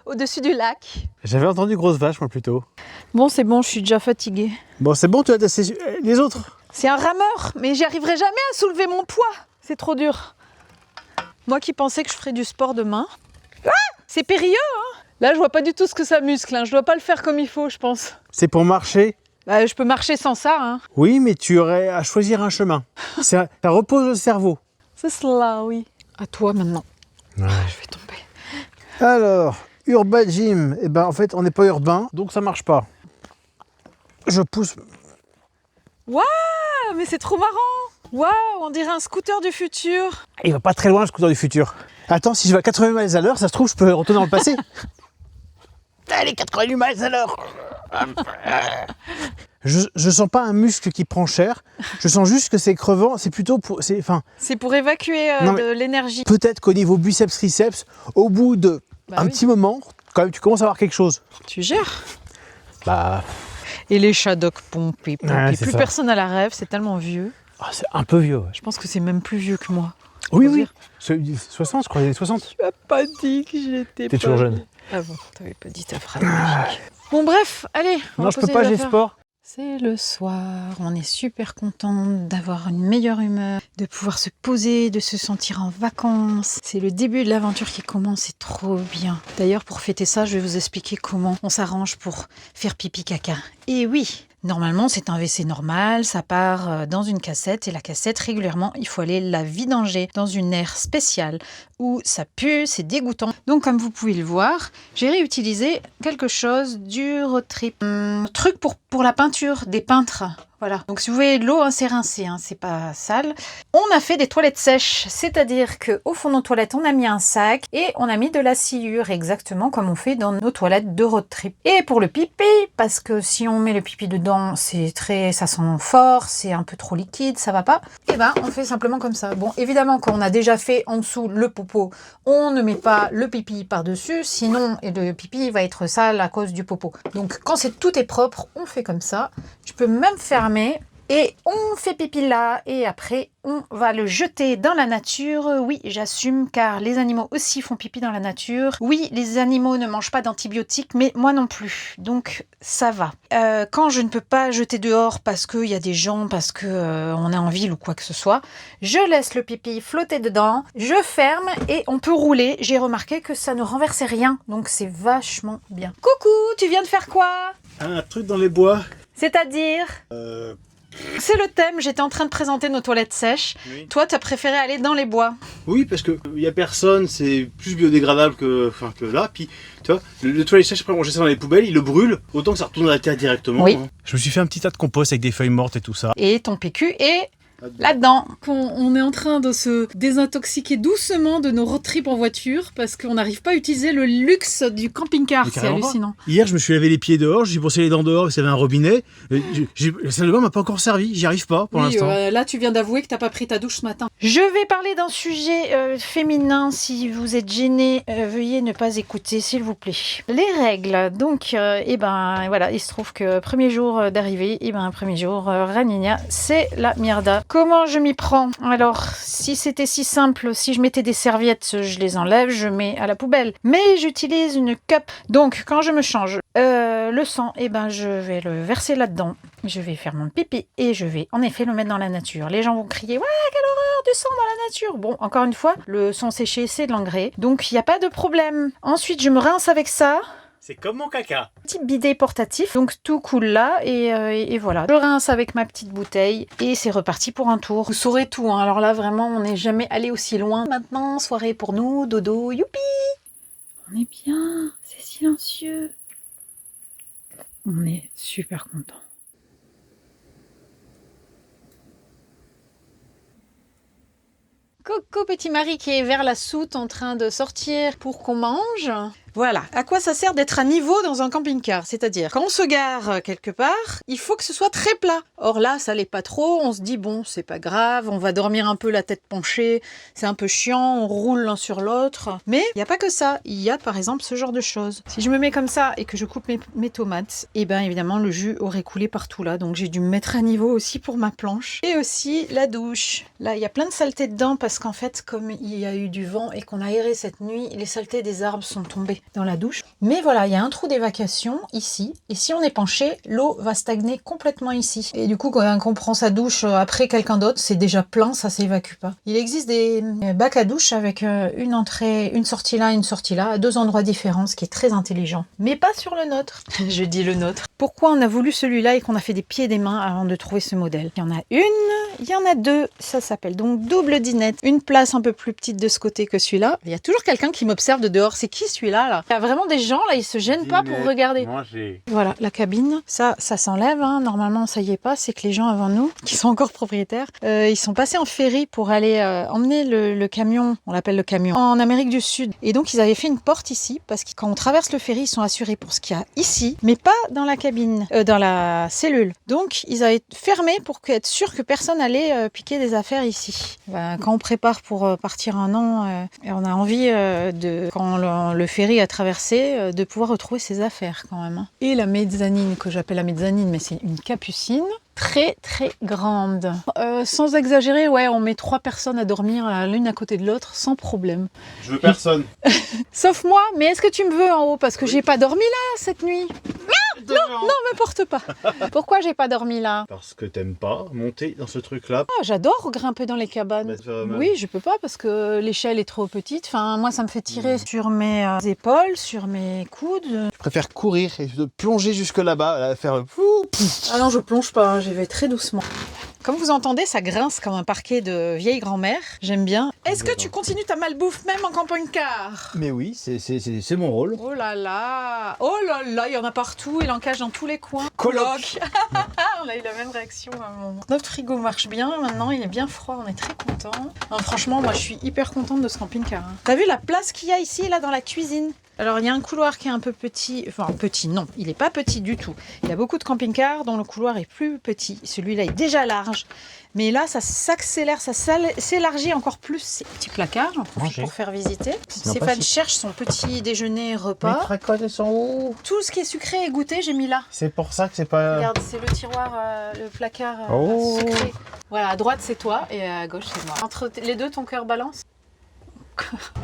au-dessus du lac. J'avais entendu grosse vache moi plutôt. Bon, c'est bon, je suis déjà fatiguée. Bon, c'est bon, tu as testé les autres? C'est un rameur, mais j'y arriverai jamais à soulever mon poids. C'est trop dur. Moi qui pensais que je ferais du sport demain. Ah, c'est périlleux, hein. Là, je vois pas du tout ce que ça muscle. Hein. Je dois pas le faire comme il faut, je pense. C'est pour marcher? Bah, je peux marcher sans ça. Hein. Oui, mais tu aurais à choisir un chemin. Ça repose le cerveau. C'est cela, oui. À toi maintenant. Ouais. Je vais tomber. Alors, Urban Gym, eh ben en fait on n'est pas urbain, donc ça marche pas. Je pousse. Waouh, mais c'est trop marrant. Waouh, on dirait un scooter du futur. Il va pas très loin le scooter du futur. Attends, si je vais à 80 miles à l'heure, ça se trouve je peux retourner dans le passé. Allez, 88 miles à l'heure. Je sens pas un muscle qui prend cher, je sens juste que c'est crevant, c'est plutôt pour... C'est pour évacuer Non, mais- de l'énergie. Peut-être qu'au niveau biceps-triceps, au bout de Bah un oui. petit moment, quand même tu commences à avoir quelque chose. Tu gères. Bah, Et les Shadok pompés. Ouais, c'est Plus ça. personne à la rêve, c'est tellement vieux. c'est un peu vieux. Ouais. Je pense que c'est même plus vieux que moi. Oui, Faut oui. dire. 60, je crois, les 60. Tu m'as pas dit que j'étais T'es toujours jeune. Ah bon, t'avais pas dit ta phrase magique. Bon bref, allez. on Non, va je peux poser pas, les j'ai affaires. sport. C'est le soir, on est super content d'avoir une meilleure humeur, de pouvoir se poser, de se sentir en vacances. C'est le début de l'aventure qui commence, c'est trop bien. D'ailleurs, pour fêter ça, je vais vous expliquer comment on s'arrange pour faire pipi caca. Et oui, normalement, c'est un WC normal, ça part dans une cassette et la cassette, régulièrement, il faut aller la vidanger dans une aire spéciale où ça pue, c'est dégoûtant. Donc, comme vous pouvez le voir, j'ai réutilisé quelque chose du road trip. Truc pour la peinture des peintres. Voilà. Donc, si vous voyez de l'eau, hein, c'est rincé, hein, c'est pas sale. On a fait des toilettes sèches, c'est-à-dire qu'au fond de nos toilettes, on a mis un sac et on a mis de la sciure, exactement comme on fait dans nos toilettes de road trip. Et pour le pipi, parce que si on met le pipi dedans, ça sent fort, c'est un peu trop liquide, ça va pas. Et ben, on fait simplement comme ça. Bon, évidemment, quand on a déjà fait en dessous le popo, on ne met pas le pipi par-dessus, sinon le pipi va être sale à cause du popo. Donc, quand tout est propre, on fait comme ça. Je peux même fermer et on fait pipi là et après on va le jeter dans la nature. Oui, j'assume car les animaux aussi font pipi dans la nature. Oui, les animaux ne mangent pas d'antibiotiques, mais moi non plus. Donc ça va. Quand je ne peux pas jeter dehors parce qu'il y a des gens, parce que on est en ville ou quoi que ce soit, je laisse le pipi flotter dedans, je ferme et on peut rouler. J'ai remarqué que ça ne renversait rien, donc c'est vachement bien. Coucou, tu viens de faire quoi? Un truc dans les bois. C'est-à-dire C'est le thème, j'étais en train de présenter nos toilettes sèches. Oui. Toi, tu as préféré aller dans les bois. Oui, parce que il y a personne, c'est plus biodégradable que là. Puis, tu vois, le toilette sèche, après, on jette ça dans les poubelles, il le brûle, autant que ça retourne à la terre directement. Oui. Hein. Je me suis fait un petit tas de compost avec des feuilles mortes et tout ça. Et ton PQ est là-dedans. On est en train de se désintoxiquer doucement de nos road trips en voiture parce qu'on n'arrive pas à utiliser le luxe du camping-car. C'est hallucinant. Hier, je me suis lavé les pieds dehors, j'ai brossé les dents dehors parce qu'il y avait un robinet. La salle de bain m'a pas encore servi, j'y arrive pas pour l'instant. Là, tu viens d'avouer que t'as pas pris ta douche ce matin. Je vais parler d'un sujet féminin. Si vous êtes gêné, veuillez ne pas écouter, s'il vous plaît. Les règles. Donc, voilà, il se trouve que premier jour d'arrivée, premier jour, Ranina, c'est la mierda. Comment je m'y prends? Alors, si c'était si simple, si je mettais des serviettes, je les enlève, je mets à la poubelle. Mais j'utilise une cup. Donc, quand je me change, le sang, je vais le verser là-dedans. Je vais faire mon pipi et je vais en effet le mettre dans la nature. Les gens vont crier « Ouais, quelle horreur du sang dans la nature !» Bon, encore une fois, le sang séché, c'est de l'engrais. Donc, il n'y a pas de problème. Ensuite, je me rince avec ça. C'est comme mon caca. Petit bidet portatif, donc tout coule là et voilà. Je rince avec ma petite bouteille et c'est reparti pour un tour. Vous saurez tout, hein. Alors là vraiment on n'est jamais allé aussi loin. Maintenant, soirée pour nous, dodo, youpi. On est bien, c'est silencieux. On est super content. Coucou petit Marie qui est vers la soute en train de sortir pour qu'on mange. Voilà, à quoi ça sert d'être à niveau dans un camping-car? C'est-à-dire, quand on se gare quelque part, il faut que ce soit très plat. Or là, ça l'est pas trop, on se dit, bon, c'est pas grave, on va dormir un peu la tête penchée, c'est un peu chiant, on roule l'un sur l'autre. Mais il n'y a pas que ça, il y a par exemple ce genre de choses. Si je me mets comme ça et que je coupe mes tomates, évidemment, le jus aurait coulé partout là, donc j'ai dû me mettre à niveau aussi pour ma planche. Et aussi la douche. Là, il y a plein de saletés dedans parce qu'en fait, comme il y a eu du vent et qu'on a aéré cette nuit, les saletés des arbres sont tombées dans la douche. Mais voilà, il y a un trou d'évacuation ici. Et si on est penché, l'eau va stagner complètement ici. Et du coup, quand on prend sa douche après quelqu'un d'autre, c'est déjà plein, ça s'évacue pas. Il existe des bacs à douche avec une entrée, une sortie là, à 2 endroits différents, ce qui est très intelligent. Mais pas sur le nôtre. Je dis le nôtre. Pourquoi on a voulu celui-là et qu'on a fait des pieds et des mains avant de trouver ce modèle? Il y en a une, il y en a deux. Ça s'appelle donc double dinette. Une place un peu plus petite de ce côté que celui-là. Il y a toujours quelqu'un qui m'observe de dehors. C'est qui celui-là là? Il y a vraiment des gens là, ils se gênent pas pour regarder. Voilà, la cabine, ça s'enlève, hein. Normalement ça y est pas, c'est que les gens avant nous, qui sont encore propriétaires, ils sont passés en ferry pour aller emmener le camion, on l'appelle le camion, en Amérique du Sud. Et donc ils avaient fait une porte ici, parce que quand on traverse le ferry, ils sont assurés pour ce qu'il y a ici, mais pas dans la cabine, dans la cellule. Donc ils avaient fermé pour être sûr que personne allait piquer des affaires ici. Quand on prépare pour partir un an, on a envie quand le ferry a traversé, de pouvoir retrouver ses affaires quand même. Et la mezzanine, que j'appelle la mezzanine, mais c'est une capucine, très très grande. Sans exagérer, ouais, on met 3 personnes à dormir l'une à côté de l'autre sans problème. Je veux personne. Sauf moi, mais est-ce que tu me veux en haut? Parce que j'ai pas dormi là cette nuit. Non, me porte pas. Pourquoi j'ai pas dormi là? Parce que t'aimes pas monter dans ce truc-là. Ah, j'adore grimper dans les cabanes. Oui, je peux pas parce que l'échelle est trop petite. Enfin, moi, ça me fait tirer sur mes épaules, sur mes coudes. Je préfère courir et de plonger jusque là-bas, faire... Ah non, je plonge pas, hein, j'y vais très doucement. Comme vous entendez, ça grince comme un parquet de vieille grand-mère. J'aime bien. Est-ce que tu continues ta malbouffe même en camping-car? Mais oui, c'est mon rôle. Oh là là, il y en a partout, il en cache dans tous les coins. Coloc. On a eu la même réaction à un moment. Notre frigo marche bien maintenant, il est bien froid, on est très contents. Franchement, moi je suis hyper contente de ce camping-car. Hein. T'as vu la place qu'il y a ici, là, dans la cuisine? Alors, il y a un couloir qui est un peu petit. Enfin, petit, non, il n'est pas petit du tout. Il y a beaucoup de camping-cars dont le couloir est plus petit. Celui-là est déjà large. Mais là, ça s'accélère, ça s'élargit encore plus. Ces petits placards, j'en profite pour faire visiter. Stéphane cherche son petit déjeuner repas. Mes cracottes, elles sont où? Tout ce qui est sucré et goûté, j'ai mis là. C'est pour ça que c'est pas... Regarde, c'est le tiroir, le placard Oh. sucré. Voilà, à droite, c'est toi et à gauche, c'est moi. Entre les deux, ton cœur balance.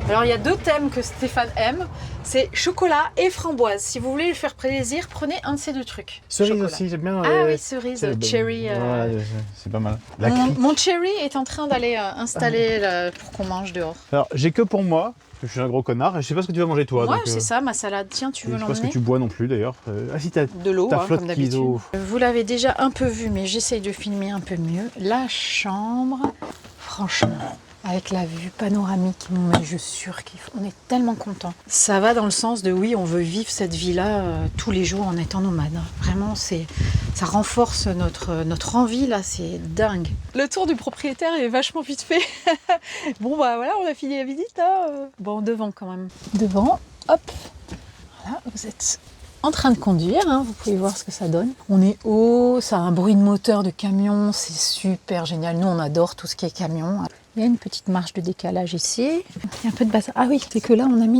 Alors il y a 2 thèmes que Stéphane aime, c'est chocolat et framboise. Si vous voulez lui faire plaisir, prenez un de ces 2 trucs. Cerise Chocolat. aussi, j'aime bien. Ah oui, cerise, cherry. Ouais, c'est pas mal. La Mon cherry est en train d'aller installer pour qu'on mange dehors. Alors, j'ai que pour moi, parce que je suis un gros connard, et je sais pas ce que tu vas manger toi. Ouais, donc, c'est ça, ma salade. Tiens, tu veux je sais pas ce que l'emmener? tu bois non plus d'ailleurs. Ah si, t'as De l'eau, ta hein, flotte comme d'habitude. kiso. Vous l'avez déjà un peu vu, mais j'essaye de filmer un peu mieux. La chambre, franchement, avec la vue panoramique, mais je surkiffe. On est tellement contents. Ça va dans le sens de oui, on veut vivre cette vie-là tous les jours en étant nomade. Vraiment, ça renforce notre envie là, c'est dingue. Le tour du propriétaire est vachement vite fait. Bon bah voilà, on a fini la visite là. Bon, devant quand même. Devant, hop. Voilà, vous êtes en train de conduire, hein, vous pouvez voir ce que ça donne. On est haut, ça a un bruit de moteur de camion, c'est super génial. Nous, on adore tout ce qui est camion. Il y a une petite marche de décalage ici. Il y a un peu de bazar. Ah oui, c'est que là, on a mis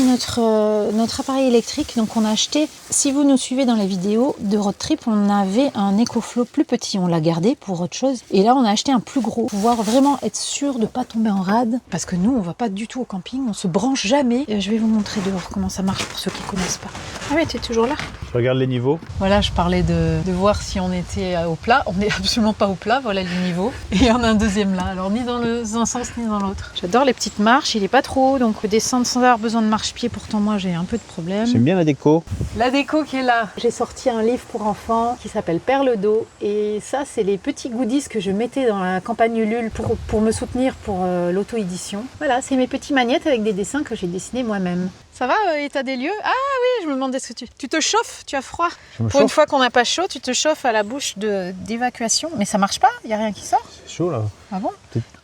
notre appareil électrique. Donc, on a acheté, si vous nous suivez dans les vidéos de road trip, on avait un EcoFlow plus petit. On l'a gardé pour autre chose. Et là, on a acheté un plus gros. Pour pouvoir vraiment être sûr de ne pas tomber en rade. Parce que nous, on ne va pas du tout au camping. On ne se branche jamais. Et je vais vous montrer dehors comment ça marche pour ceux qui ne connaissent pas. Ah oui, tu es toujours là? Je regarde les niveaux. Voilà, je parlais de voir si on était au plat. On n'est absolument pas au plat, voilà les niveaux. Et il y en a un deuxième là, alors ni dans un sens ni dans l'autre. J'adore les petites marches, il n'est pas trop haut, donc descendre sans avoir besoin de marche-pied, pourtant moi j'ai un peu de problème. J'aime bien la déco. La déco qui est là. J'ai sorti un livre pour enfants qui s'appelle Perle d'eau. Et ça, c'est les petits goodies que je mettais dans la campagne Ulule pour me soutenir pour l'auto-édition. Voilà, c'est mes petits magnettes avec des dessins que j'ai dessinés moi-même. Ça va, état des lieux? Ah oui, je me demandais ce que tu te chauffes, tu as froid. Pour une fois qu'on n'a pas chaud, tu te chauffes à la bouche d'évacuation. Mais ça marche pas, il n'y a rien qui sort. C'est chaud là. Ah bon?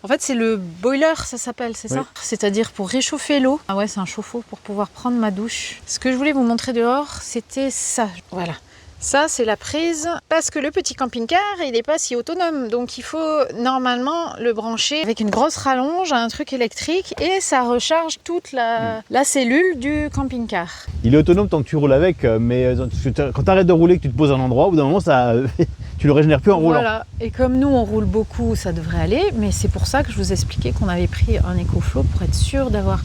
En fait, c'est le boiler, ça s'appelle, c'est ça? C'est-à-dire pour réchauffer l'eau. Ah ouais, c'est un chauffe-eau pour pouvoir prendre ma douche. Ce que je voulais vous montrer dehors, c'était ça. Voilà. Ça, c'est la prise, parce que le petit camping-car, il n'est pas si autonome. Donc, il faut normalement le brancher avec une grosse rallonge à un truc électrique et ça recharge toute la cellule du camping-car. Il est autonome tant que tu roules avec, mais quand tu arrêtes de rouler, que tu te poses à un endroit, au bout d'un moment, tu le régénères plus en roulant. Voilà, et comme nous, on roule beaucoup, ça devrait aller, mais c'est pour ça que je vous expliquais qu'on avait pris un EcoFlow pour être sûr d'avoir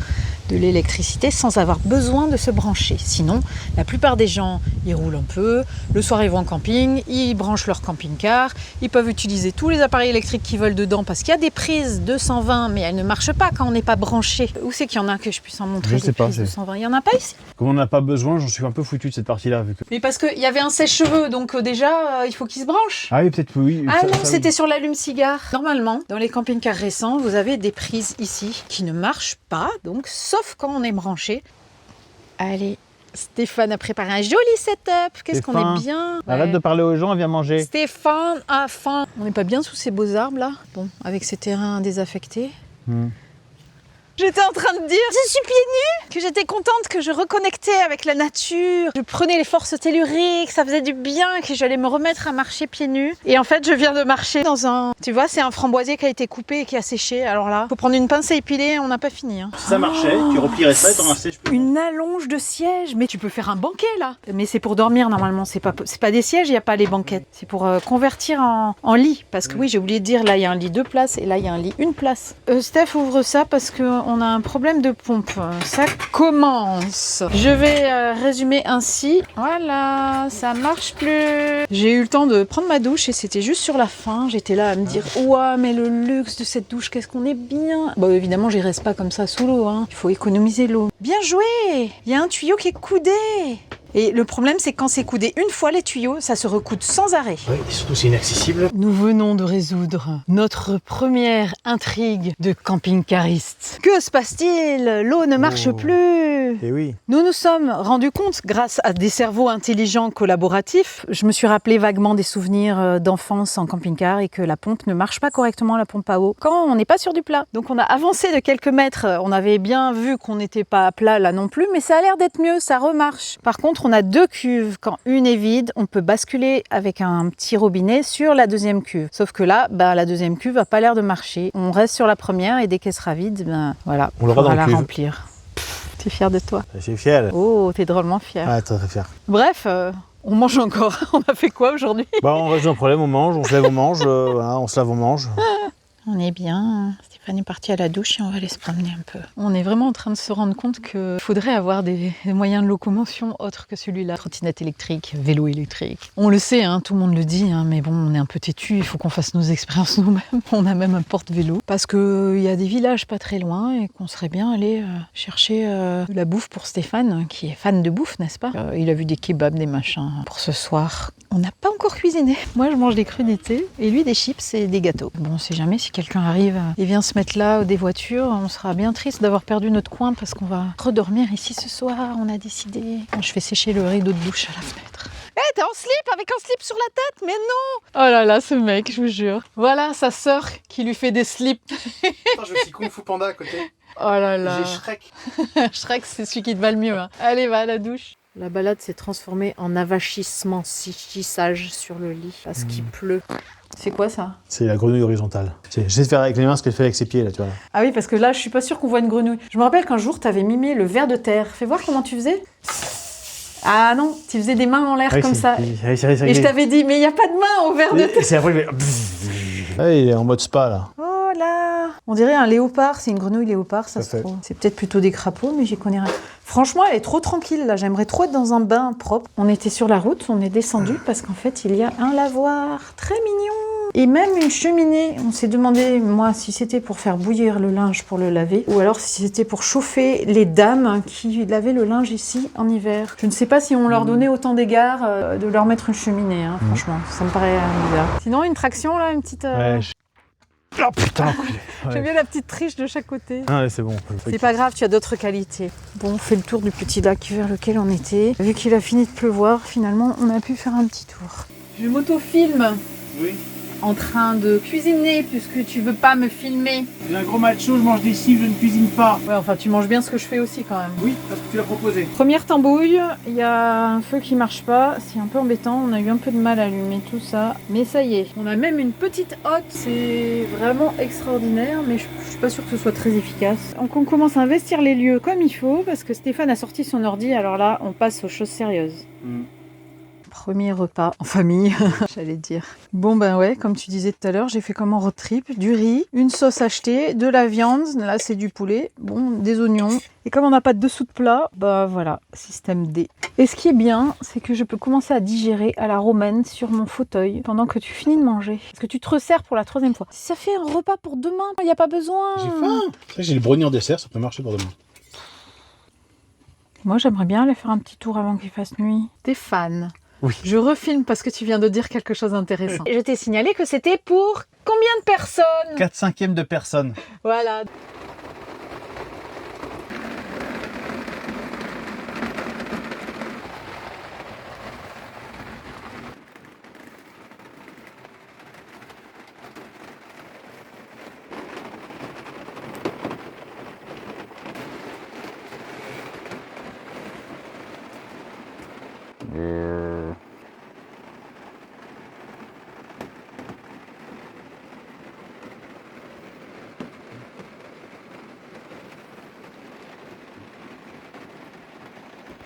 de l'électricité sans avoir besoin de se brancher. Sinon, la plupart des gens, ils roulent un peu, le soir ils vont en camping, ils branchent leur camping-car, ils peuvent utiliser tous les appareils électriques qu'ils veulent dedans parce qu'il y a des prises 220, mais elles ne marchent pas quand on n'est pas branché. Où c'est qu'il y en a que je puisse en montrer? Je sais pas. 220, il n'y en a pas ici? Comme on n'a pas besoin, j'en suis un peu foutu de cette partie-là. Mais parce qu'il y avait un sèche-cheveux, donc déjà, il faut qu'il se branche. Ah oui, peut-être oui. Ah non, c'était sur l'allume-cigare. Normalement, dans les camping-cars récents, vous avez des prises ici qui ne marchent pas, donc sauf quand on est branché. Allez, Stéphane a préparé un joli setup. Qu'est-ce qu'on est bien. Arrête de parler aux gens, viens manger. Stéphane a faim. On n'est pas bien sous ces beaux arbres là? Bon, avec ces terrains désaffectés. J'étais en train de dire, je suis pieds nus, que j'étais contente, que je reconnectais avec la nature. Je prenais les forces telluriques, ça faisait du bien, que j'allais me remettre à marcher pieds nus. Et en fait, je viens de marcher dans un... Tu vois, c'est un framboisier qui a été coupé et qui a séché. Alors là, faut prendre une pince à épiler, on n'a pas fini. Hein. Si ça marchait, tu replierais ça et t'en restais. Une allonge de siège. Mais tu peux faire un banquet là. Mais c'est pour dormir normalement, c'est pas des sièges, il n'y a pas les banquettes. C'est pour convertir en lit. Parce que oui, j'ai oublié de dire, là il y a un lit 2 places et là il y a un lit 1 place. Steph ouvre ça parce qu'on a un problème de pompe. Ça commence. Je vais résumer ainsi. Voilà, ça marche plus. J'ai eu le temps de prendre ma douche et c'était juste sur la fin. J'étais là à me dire, ouah, mais le luxe de cette douche, qu'est-ce qu'on est bien. Bon, évidemment, j'y reste pas comme ça sous l'eau. Hein. Il faut économiser l'eau. Bien joué. Il y a un tuyau qui est coudé. Et le problème, c'est que quand c'est coudé une fois les tuyaux, ça se recoude sans arrêt. Oui, et surtout c'est inaccessible. Nous venons de résoudre notre première intrigue de camping-cariste. Que se passe-t-il? L'eau ne marche plus. Et oui. Nous nous sommes rendus compte, grâce à des cerveaux intelligents collaboratifs, je me suis rappelé vaguement des souvenirs d'enfance en camping-car et que la pompe ne marche pas correctement, la pompe à eau, quand on n'est pas sur du plat. Donc on a avancé de quelques mètres, on avait bien vu qu'on n'était pas à plat là non plus, mais ça a l'air d'être mieux, ça remarche. Par contre, on a 2 cuves. Quand une est vide, on peut basculer avec un petit robinet sur la deuxième cuve. Sauf que là, la deuxième cuve n'a pas l'air de marcher. On reste sur la première et dès qu'elle sera vide, voilà, on l'aura dans la cuve. Remplir. T'es fier de toi? Je suis fier. Oh, t'es drôlement fier. Ah, très fier. Bref, on mange encore. On a fait quoi aujourd'hui? On reste dans le problème, on mange, on se lève, on mange, voilà, on se lave, on mange. On est bien. Stéphane est parti à la douche et on va aller se promener un peu. On est vraiment en train de se rendre compte qu'il faudrait avoir des moyens de locomotion autres que celui-là. Trottinette électrique, vélo électrique. On le sait, hein, tout le monde le dit, hein, mais bon, on est un peu têtu, il faut qu'on fasse nos expériences nous-mêmes. On a même un porte-vélo. Parce qu'il y a des villages pas très loin et qu'on serait bien allé chercher de la bouffe pour Stéphane, qui est fan de bouffe, n'est-ce pas? Il a vu des kebabs, des machins pour ce soir. On n'a pas encore cuisiné. Moi, je mange des crudités et lui des chips et des gâteaux. Bon, on sait jamais si quelqu'un arrive et vient se mettre là des voitures. On sera bien triste d'avoir perdu notre coin parce qu'on va redormir ici ce soir, on a décidé. Bon, je fais sécher le rideau de douche à la fenêtre. Hé, t'es en slip avec un slip sur la tête? Mais non! Oh là là, ce mec, je vous jure. Voilà sa sœur qui lui fait des slips. Attends, je suis Kung Fu Panda à côté. Oh là là. J'ai Shrek. Shrek, c'est celui qui te va le mieux. Hein. Allez, va à la douche. La balade s'est transformée en avachissement, sichissage sur le lit parce qu'il pleut. C'est quoi ça? C'est la grenouille horizontale. J'essaie de faire avec les mains ce qu'elle fait avec ses pieds, là, tu vois. Ah oui, parce que là, je suis pas sûre qu'on voit une grenouille. Je me rappelle qu'un jour, t'avais mimé le ver de terre. Fais voir comment tu faisais. Ah non, tu faisais des mains en l'air comme ça. Et je t'avais dit, mais il n'y a pas de main au ver de terre. Et c'est après, il est en mode spa, là. Oh là! On dirait un léopard, c'est une grenouille léopard, ça se trouve. C'est peut-être plutôt des crapauds, mais j'y connais rien. Franchement, elle est trop tranquille, là. J'aimerais trop être dans un bain propre. On était sur la route, on est descendu parce qu'en fait, il y a un lavoir très mignon. Et même une cheminée. On s'est demandé, moi, si c'était pour faire bouillir le linge pour le laver, ou alors si c'était pour chauffer les dames qui lavaient le linge ici en hiver. Je ne sais pas si on leur donnait autant d'égard de leur mettre une cheminée, hein, franchement. Ça me paraît bizarre. Sinon, une traction, là, une petite... Ouais, oh putain, J'aime bien la petite triche de chaque côté. Ah ouais, c'est bon. C'est pas grave, tu as d'autres qualités. Bon, on fait le tour du petit lac vers lequel on était. Vu qu'il a fini de pleuvoir, finalement, on a pu faire un petit tour. Je m'auto-filme. Oui. En train de cuisiner puisque tu veux pas me filmer. J'ai un gros macho, je mange des cives, je ne cuisine pas. Ouais, enfin tu manges bien ce que je fais aussi quand même. Oui, parce que tu l'as proposé. Première tambouille, il y a un feu qui marche pas, c'est un peu embêtant, on a eu un peu de mal à allumer tout ça, mais ça y est. On a même une petite hotte, c'est vraiment extraordinaire, mais je suis pas sûre que ce soit très efficace. Donc on commence à investir les lieux comme il faut, parce que Stéphane a sorti son ordi, alors là on passe aux choses sérieuses. Premier repas en famille, j'allais dire. Bon ben ouais, comme tu disais tout à l'heure, j'ai fait comme en road trip, du riz, une sauce achetée, de la viande, là c'est du poulet, bon, des oignons. Et comme on n'a pas de dessous de plat, bah voilà, système D. Et ce qui est bien, c'est que je peux commencer à digérer à la romaine sur mon fauteuil pendant que tu finis de manger. Parce que tu te resserres pour la 3e fois. Si ça fait un repas pour demain, il n'y a pas besoin. J'ai faim. J'ai le brownie en dessert, ça peut marcher pour demain. Moi j'aimerais bien aller faire un petit tour avant qu'il fasse nuit. T'es fan? Oui. Je refilme parce que tu viens de dire quelque chose d'intéressant. Je t'ai signalé que c'était pour combien de personnes? 4/5 de personnes. Voilà.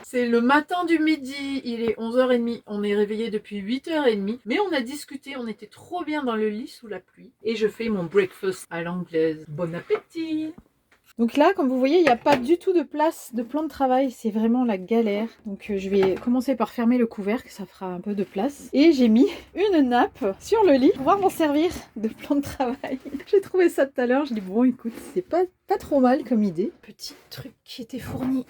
C'est le matin du midi, il est 11h30, on est réveillé depuis 8h30, mais on a discuté, on était trop bien dans le lit sous la pluie, et je fais mon breakfast à l'anglaise. Bon appétit! Donc là, comme vous voyez, il n'y a pas du tout de place de plan de travail, c'est vraiment la galère. Donc je vais commencer par fermer le couvercle, ça fera un peu de place. Et j'ai mis une nappe sur le lit pour pouvoir m'en servir de plan de travail. J'ai trouvé ça tout à l'heure, je dis bon écoute, c'est pas trop mal comme idée. Petit truc qui était fourni.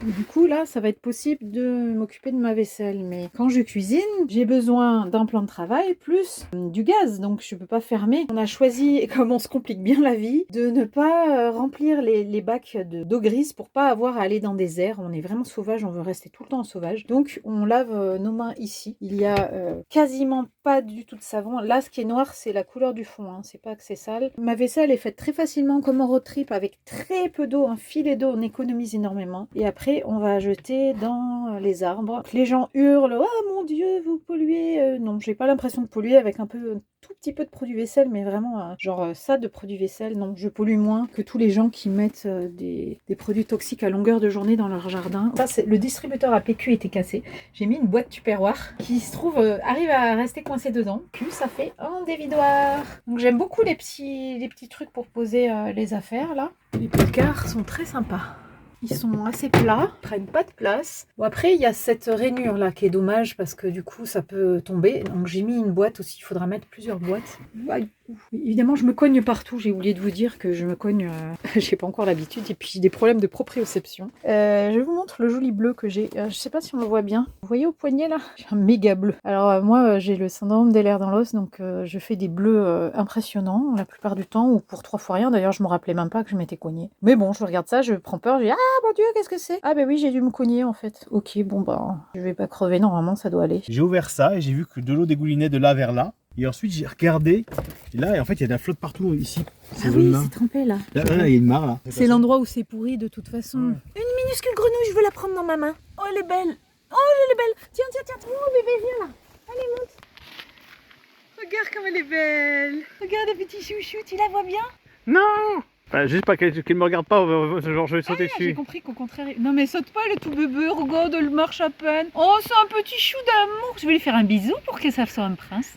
Du coup là ça va être possible de m'occuper de ma vaisselle, mais quand je cuisine j'ai besoin d'un plan de travail plus du gaz, donc je peux pas fermer. On a choisi, comme on se complique bien la vie, de ne pas remplir les bacs d'eau grise pour pas avoir à aller dans des airs. On est vraiment sauvage, on veut rester tout le temps sauvage, donc on lave nos mains ici. Il y a quasiment pas du tout de savon. Là ce qui est noir c'est la couleur du fond, hein. C'est pas que c'est sale. Ma vaisselle est faite très facilement comme en road trip avec très peu d'eau, un filet d'eau, on économise énormément. Et après on va jeter dans les arbres. Les gens hurlent « Oh mon Dieu, vous polluez !» Non, j'ai pas l'impression de polluer avec un tout petit peu de produit vaisselle, mais vraiment genre ça de produit vaisselle. Non, je pollue moins que tous les gens qui mettent des produits toxiques à longueur de journée dans leur jardin. Ça, c'est le distributeur à PQ était cassé. J'ai mis une boîte Tupperware qui se trouve arrive à rester coincée dedans. Puis ça fait un dévidoir. Donc j'aime beaucoup les petits trucs pour poser les affaires là. Les placards sont très sympas. Ils sont assez plats, ils prennent pas de place. Bon, après, il y a cette rainure là qui est dommage parce que du coup, ça peut tomber. Donc j'ai mis une boîte aussi, il faudra mettre plusieurs boîtes. Évidemment, je me cogne partout. J'ai oublié de vous dire que je me cogne. J'ai pas encore l'habitude. Et puis, j'ai des problèmes de proprioception. Je vous montre le joli bleu que j'ai. Je sais pas si on le voit bien. Vous voyez au poignet là? J'ai un méga bleu. Alors, moi, j'ai le syndrome des lèvres dans l'os. Donc, je fais des bleus impressionnants la plupart du temps. Ou pour 3 fois rien. D'ailleurs, je me rappelais même pas que je m'étais cognée. Mais bon, je regarde ça, je prends peur. Je dis, ah mon Dieu, qu'est-ce que c'est? Ah, ben oui, j'ai dû me cogner en fait. Ok, bon, bah, je vais pas crever. Normalement, ça doit aller. J'ai ouvert ça et j'ai vu que de l'eau dégoulinait de là vers là. Et ensuite j'ai regardé, et là, et en fait il y a de la flotte partout ici. Ah oui, c'est trempé là. Là, il y a une mare là. C'est l'endroit où c'est pourri de toute façon. Ouais. Une minuscule grenouille, je veux la prendre dans ma main. Oh, elle est belle. Oh, elle est belle. Tiens. Oh, bébé, viens là. Allez, monte. Regarde comme elle est belle. Regarde le petit chouchou, tu la vois bien? Non, juste pas qu'elle me regarde pas, genre je vais sauter J'ai dessus. compris qu'au contraire... Non mais saute pas, elle est tout bébé, regarde, elle marche à peine. Oh, c'est un petit chou d'amour. Je vais lui faire un bisou pour que ça soit un prince.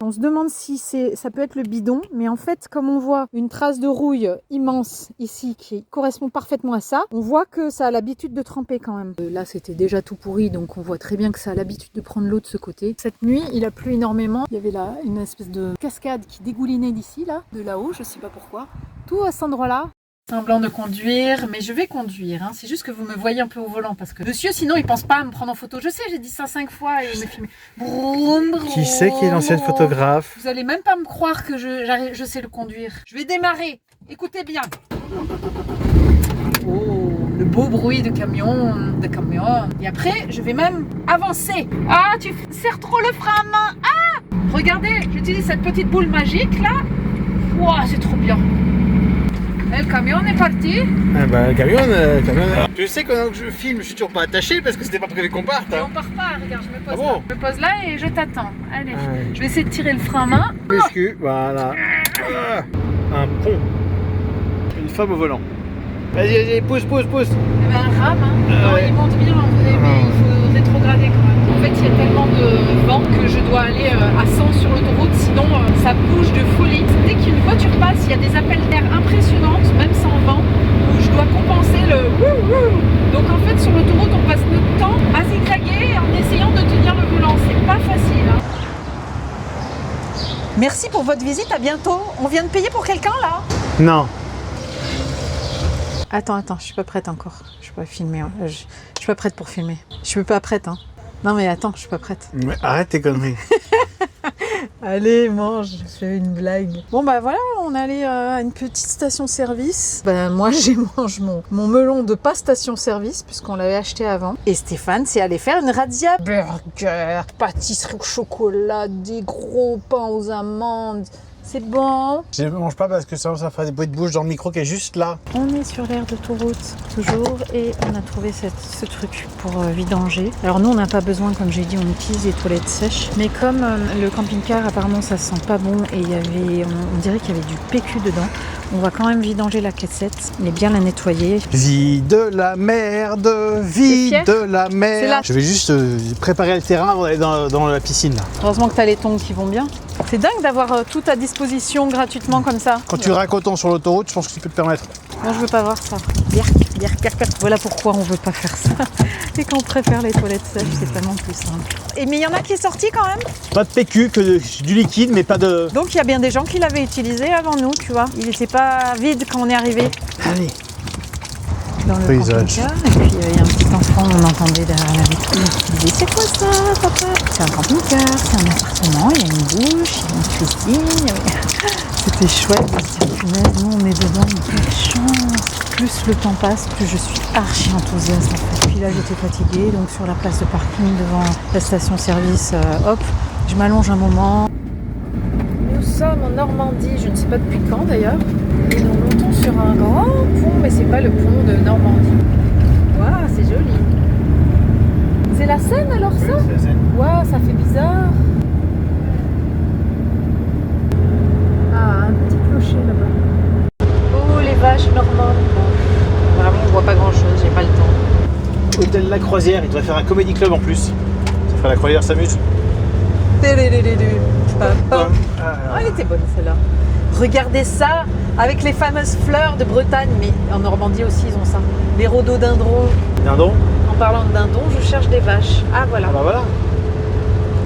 On se demande si ça peut être le bidon, mais en fait, comme on voit une trace de rouille immense ici qui correspond parfaitement à ça, on voit que ça a l'habitude de tremper quand même. Là, c'était déjà tout pourri, donc on voit très bien que ça a l'habitude de prendre l'eau de ce côté. Cette nuit, il a plu énormément. Il y avait là une espèce de cascade qui dégoulinait d'ici, là, de là-haut, je sais pas pourquoi. Tout à cet endroit-là. Semblant de conduire, mais je vais conduire. Hein. C'est juste que vous me voyez un peu au volant parce que monsieur, sinon, il pense pas à me prendre en photo. Je sais, j'ai dit ça 5 fois et il me filme. Broum, broum. Qui c'est qui est l'ancienne photographe? Vous allez même pas me croire que je sais le conduire. Je vais démarrer. Écoutez bien. Oh, le beau bruit de camion, Et après, je vais même avancer. Ah, tu serres trop le frein à main. Ah, regardez, j'utilise cette petite boule magique là. Wow, c'est trop bien. Et le camion est parti. Ah bah le camion. Tu sais que je filme, je suis toujours pas attaché parce que c'était pas prévu qu'on parte. Mais on part pas, regarde, je me pose Ah là. bon? Je me pose là et je t'attends. Allez, Ouais. je vais essayer de tirer le frein à main. Excuse, voilà. Un pont. Une femme au volant. Vas-y, pousse. Eh ben, un rame, hein. Non, ouais. il monte bien, mais il faut rétrograder quand même. En fait, il y a tellement de vent que je dois aller à 100 sur l'autoroute, sinon ça bouge de folie. Dès qu'une voiture passe, il y a des appels d'air impressionnantes, même sans vent, où je dois compenser le wouh. Donc en fait, sur l'autoroute, on passe notre temps à zigzaguer en essayant de tenir le volant. C'est pas facile. Hein. Merci pour votre visite, à bientôt. On vient de payer pour quelqu'un là? Non. Attends, je suis pas prête encore. Je suis pas filmer. Hein. Je suis pas prête pour filmer. Je suis pas prête, hein. Non mais attends, je suis pas prête. Mais arrête tes conneries. Allez, mange, je fais une blague. Bon bah voilà, on est allé à une petite station-service. Bah moi j'ai mangé mon melon de pas station-service puisqu'on l'avait acheté avant. Et Stéphane s'est allé faire une razzia burger, pâtisserie au chocolat, des gros pains aux amandes. C'est bon. Je ne mange pas parce que ça ferait des bruits de bouche dans le micro qui est juste là. On est sur l'aire d'autoroute toujours et on a trouvé ce truc pour vidanger. Alors nous on n'a pas besoin, comme j'ai dit, on utilise les toilettes sèches. Mais comme le camping-car apparemment ça sent pas bon et on dirait qu'il y avait du PQ dedans, on va quand même vidanger la cassette et bien la nettoyer. Vide la merde, vide la C'est merde. là. Je vais juste préparer le terrain avant d'aller dans la piscine là. Heureusement que t'as les tongs qui vont bien. C'est dingue d'avoir tout à disposition gratuitement comme ça. Quand tu raques autant sur l'autoroute, je pense que tu peux te permettre. Moi je veux pas voir ça. Birk. Voilà pourquoi on veut pas faire ça. Et qu'on préfère les toilettes sèches, c'est tellement plus simple. Et mais il y en a qui est sorti quand même. Pas de PQ, que du liquide, mais pas de... Donc il y a bien des gens qui l'avaient utilisé avant nous, tu vois. Il n'était pas vide quand on est arrivé. Allez. Dans le Paysage. camping-car. Et puis il y a un petit enfant, on entendait derrière la vitre. Il disait c'est quoi ça, papa? C'est un camping-car, c'est un appartement, il y a une douche, il y a une cuisine. C'était chouette de se dire punaise, nous on est dedans, mais quelle chance. Plus le temps passe, plus je suis archi enthousiaste en fait. Puis là j'étais fatiguée, donc sur la place de parking devant la station-service, hop, je m'allonge un moment. Nous sommes en Normandie, je ne sais pas depuis quand d'ailleurs. Et nous montons sur un grand pont, mais c'est pas le pont de Normandie. Waouh, c'est joli. C'est la Seine alors ça? Oui, c'est la Seine. Waouh, ça fait bizarre. Ah, un petit clocher là-bas. Oh, les vaches normandes. Vraiment, on voit pas grand-chose, j'ai pas le temps. Hôtel La Croisière, il devrait faire un comédie club en plus. Ça ferait La Croisière s'amuse. Ah, elle était bonne celle-là. Regardez ça, avec les fameuses fleurs de Bretagne, mais en Normandie aussi ils ont ça. Les rhododendrons. Dindon. En parlant de dindons, je cherche des vaches. Ah voilà. Ah bah voilà.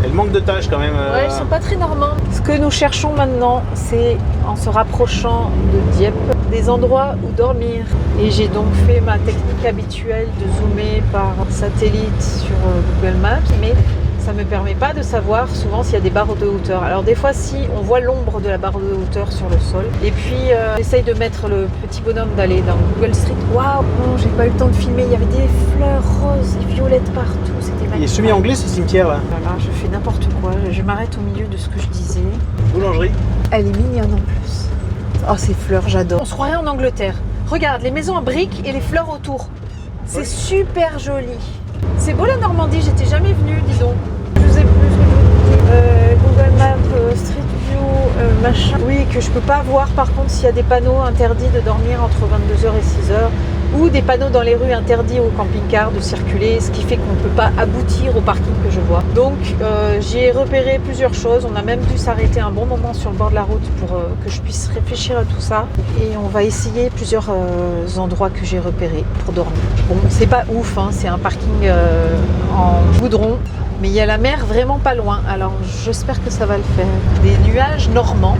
Elle manque de tâches quand même. Ouais, ils sont pas très normands. Ce que nous cherchons maintenant, c'est en se rapprochant de Dieppe, des endroits où dormir. Et j'ai donc fait ma technique habituelle de zoomer par satellite sur Google Maps, mais ça ne me permet pas de savoir souvent s'il y a des barres de hauteur. Alors des fois si, on voit l'ombre de la barre de hauteur sur le sol. Et puis j'essaye de mettre le petit bonhomme d'aller dans Google Street. Waouh, non, j'ai pas eu le temps de filmer. Il y avait des fleurs roses et violettes partout. C'était magnifique. Il est semi-anglais ce cimetière là. Voilà, je fais n'importe quoi. Je m'arrête au milieu de ce que je disais. Boulangerie. Elle est mignonne en plus. Oh, ces fleurs, j'adore. On se croirait en Angleterre. Regarde, les maisons en briques et les fleurs autour. C'est super joli. C'est beau la Normandie, j'étais jamais venue, dis donc. Je vous ai plus Google Maps, Street View, machin. Oui, que je peux pas voir par contre s'il y a des panneaux interdits de dormir entre 22h et 6h ou des panneaux dans les rues interdits aux camping-cars de circuler, ce qui fait qu'on ne peut pas aboutir au parking que je vois. Donc j'ai repéré plusieurs choses. On a même dû s'arrêter un bon moment sur le bord de la route pour que je puisse réfléchir à tout ça. Et on va essayer plusieurs endroits que j'ai repérés pour dormir. Bon, c'est pas ouf, hein, c'est un parking en goudron. Mais il y a la mer vraiment pas loin, alors j'espère que ça va le faire. Des nuages normands,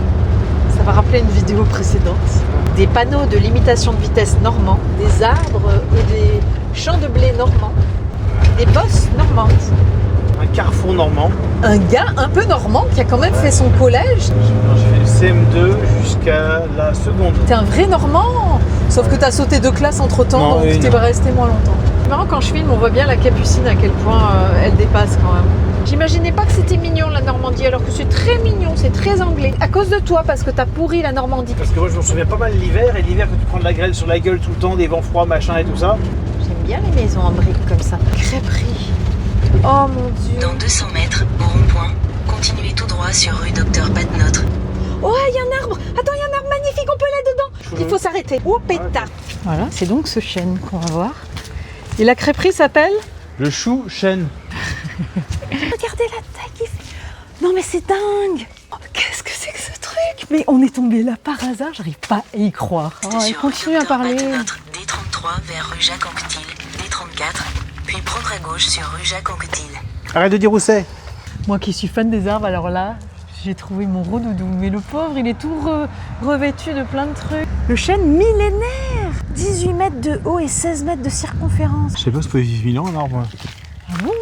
ça va rappeler une vidéo précédente. Des panneaux de limitation de vitesse normands, des arbres et des champs de blé normands, des bosses normandes. Un carrefour normand. Un gars un peu normand qui a quand même fait son collège. J'ai fait le CM2 jusqu'à la seconde. T'es un vrai normand, sauf que t'as sauté 2 classes entre temps, donc oui, t'es pas resté moins longtemps. C'est marrant, quand je filme, on voit bien la Capucine à quel point elle dépasse quand même. J'imaginais pas que c'était mignon la Normandie, alors que c'est très mignon, c'est très anglais. À cause de toi, parce que t'as pourri la Normandie. Parce que moi je me souviens pas mal l'hiver, et l'hiver quand tu prends de la grêle sur la gueule tout le temps, des vents froids, machin et tout ça. J'aime bien les maisons en briques comme ça. Crêperie. Oh mon dieu. Dans 200 mètres, au rond-point, continuez tout droit sur rue Docteur Patnotre. Oh, il y a un arbre. Attends, il y a un arbre magnifique, on peut aller dedans. Il faut s'arrêter. Oh, pétard. Voilà, c'est donc ce chêne qu'on va voir. Et la crêperie s'appelle ? Le chou chêne. Regardez la taille qu'il fait. Non mais c'est dingue. Oh, qu'est-ce que c'est que ce truc? Mais on est tombé là par hasard, j'arrive pas à y croire. Oh, il Sur continue à Docteur parler. Patnotre, D33 vers rue Jacques Anquetil, D34, puis prendre à gauche sur rue Jacques Anquetil. Arrête de dire où c'est. Moi qui suis fan des arbres, alors là, j'ai trouvé mon rodoudou. Mais le pauvre, il est tout revêtu de plein de trucs. Le chêne millénaire, 18 mètres de haut et 16 mètres de circonférence. Je sais pas si ça peut vivre 1000 ans un arbre. Ah bon?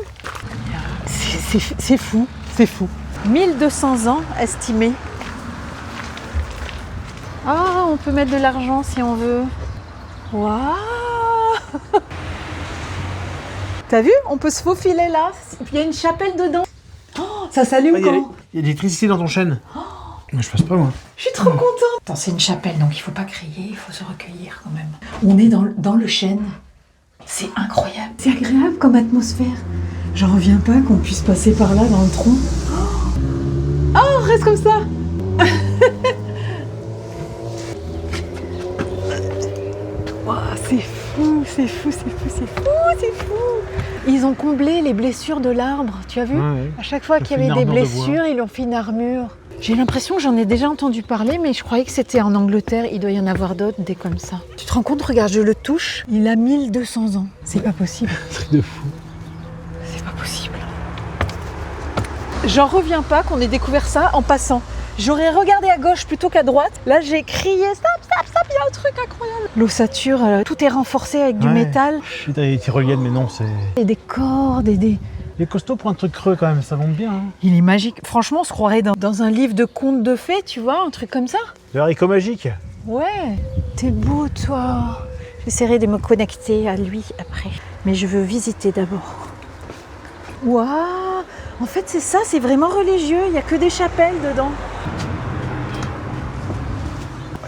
C'est fou, c'est fou. 1200 ans estimés. Ah, on peut mettre de l'argent si on veut. Waouh! T'as vu? On peut se faufiler là. Il y a une chapelle dedans. Oh, ça s'allume quand? Il y a de l'électricité dans ton chêne. Mais je passe pas moi. Je suis trop contente. Attends, c'est une chapelle, donc il faut pas crier, il faut se recueillir quand même. On est dans le chêne. C'est incroyable. C'est agréable comme atmosphère. J'en reviens pas qu'on puisse passer par là dans le tronc. Oh, reste comme ça. Wow, c'est fou, c'est fou, c'est fou, c'est fou, c'est fou. Ils ont comblé les blessures de l'arbre, tu as vu? Ouais. À chaque fois qu'il y avait des blessures, ils ont fait une armure. J'ai l'impression que j'en ai déjà entendu parler, mais je croyais que c'était en Angleterre. Il doit y en avoir d'autres, des comme ça. Tu te rends compte? Regarde, je le touche. Il a 1200 ans. C'est pas possible. Truc de fou. C'est pas possible. J'en reviens pas qu'on ait découvert ça en passant. J'aurais regardé à gauche plutôt qu'à droite. Là, j'ai crié stop, stop, stop, il y a un truc incroyable. L'ossature, tout est renforcé avec du métal. Je suis des tyroliennes, mais non, c'est. Et des cordes et des... Il est costaud pour un truc creux quand même, ça monte bien. Hein. Il est magique. Franchement, on se croirait dans un livre de contes de fées, tu vois, un truc comme ça. Le haricot magique. Ouais, t'es beau, toi. J'essaierai de me connecter à lui après. Mais je veux visiter d'abord. Waouh! En fait, c'est ça, c'est vraiment religieux. Il n'y a que des chapelles dedans.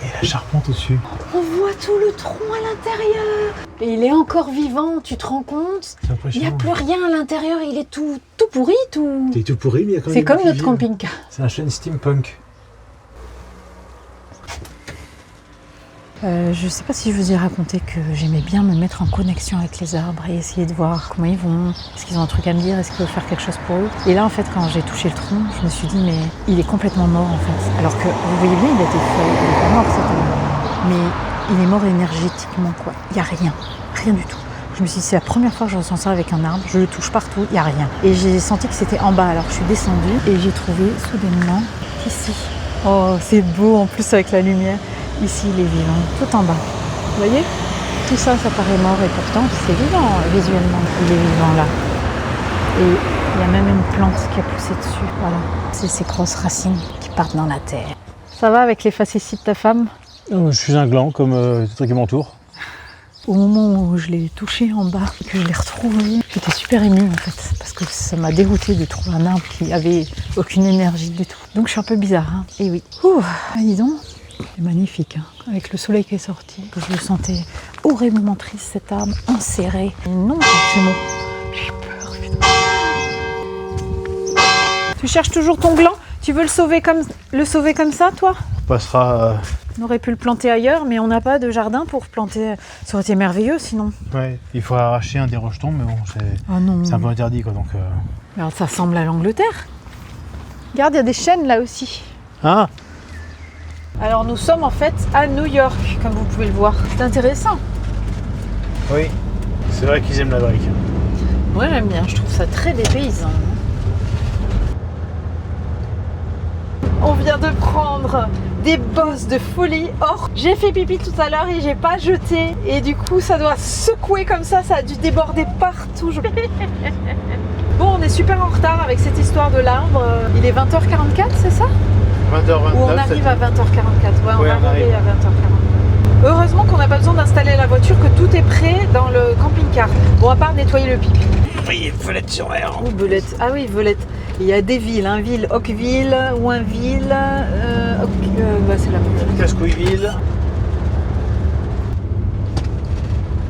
Il y a la charpente au-dessus. On voit tout le tronc à l'intérieur. Et il est encore vivant, tu te rends compte? C'est Il n'y impressionnant. a plus rien à l'intérieur, il est tout pourri, tout. T'es tout pourri, mais il y a quand même. C'est des comme gens qui notre vivent. camping-car. C'est un chêne steampunk. Je sais pas si je vous ai raconté que j'aimais bien me mettre en connexion avec les arbres et essayer de voir comment ils vont, est-ce qu'ils ont un truc à me dire, est-ce qu'il faut faire quelque chose pour eux. Et là en fait quand j'ai touché le tronc, je me suis dit mais il est complètement mort en fait. Alors que vous voyez bien il a été fait, il est pas mort cet homme. Mais il est mort énergétiquement quoi. Il n'y a rien du tout. Je me suis dit, c'est la première fois que je ressens ça avec un arbre. Je le touche partout, il n'y a rien. Et j'ai senti que c'était en bas. Alors je suis descendue et j'ai trouvé soudainement ici. Oh, c'est beau en plus avec la lumière. Ici, il est vivant, tout en bas. Vous voyez? Tout ça, ça paraît mort et pourtant, c'est vivant visuellement. Il est vivant là. Et il y a même une plante qui a poussé dessus. Voilà. C'est ces grosses racines qui partent dans la terre. Ça va avec les facéties de ta femme? Je suis un gland comme tout truc qui m'entoure. Au moment où je l'ai touché en bas et que je l'ai retrouvé, j'étais super émue en fait, parce que ça m'a dégoûté de trouver un arbre qui avait aucune énergie du tout. Donc je suis un peu bizarre, hein. Et oui. Ouh, dis donc, c'est magnifique, hein. Avec le soleil qui est sorti, que je le sentais horriblement triste cet arbre, enserré. Et non, c'est bon. J'ai peur, putain. Tu cherches toujours ton gland? Tu veux le sauver comme ça, toi? On passera... On aurait pu le planter ailleurs, mais on n'a pas de jardin pour planter. Ça aurait été merveilleux sinon. Ouais, il faut arracher un des rejetons, mais bon, Oh non. c'est un peu interdit quoi, donc... Alors, ça ressemble à l'Angleterre. Regarde, il y a des chênes là aussi. Ah! Alors nous sommes en fait à New York, comme vous pouvez le voir. C'est intéressant. Oui, c'est vrai qu'ils aiment l'Amérique. Moi j'aime bien, je trouve ça très dépaysant. On vient de prendre des bosses de folie. Or, j'ai fait pipi tout à l'heure et j'ai pas jeté. Et du coup, ça doit secouer comme ça a dû déborder partout. Bon, on est super en retard avec cette histoire de l'arbre. Il est 20h44, c'est ça? 20h29. Ou on arrive à 20h44. Ouais, on Ouais, va on arriver arrive. à 20h44. Heureusement qu'on n'a pas besoin d'installer la voiture, que tout est prêt dans le camping-car. Bon, à part nettoyer le pipi. Oui, Velette sur mer. Ou Belette. Ah oui, Velette. Il y a des villes, hein, ville Oakville, Ouinville, c'est la même. Cascouilleville.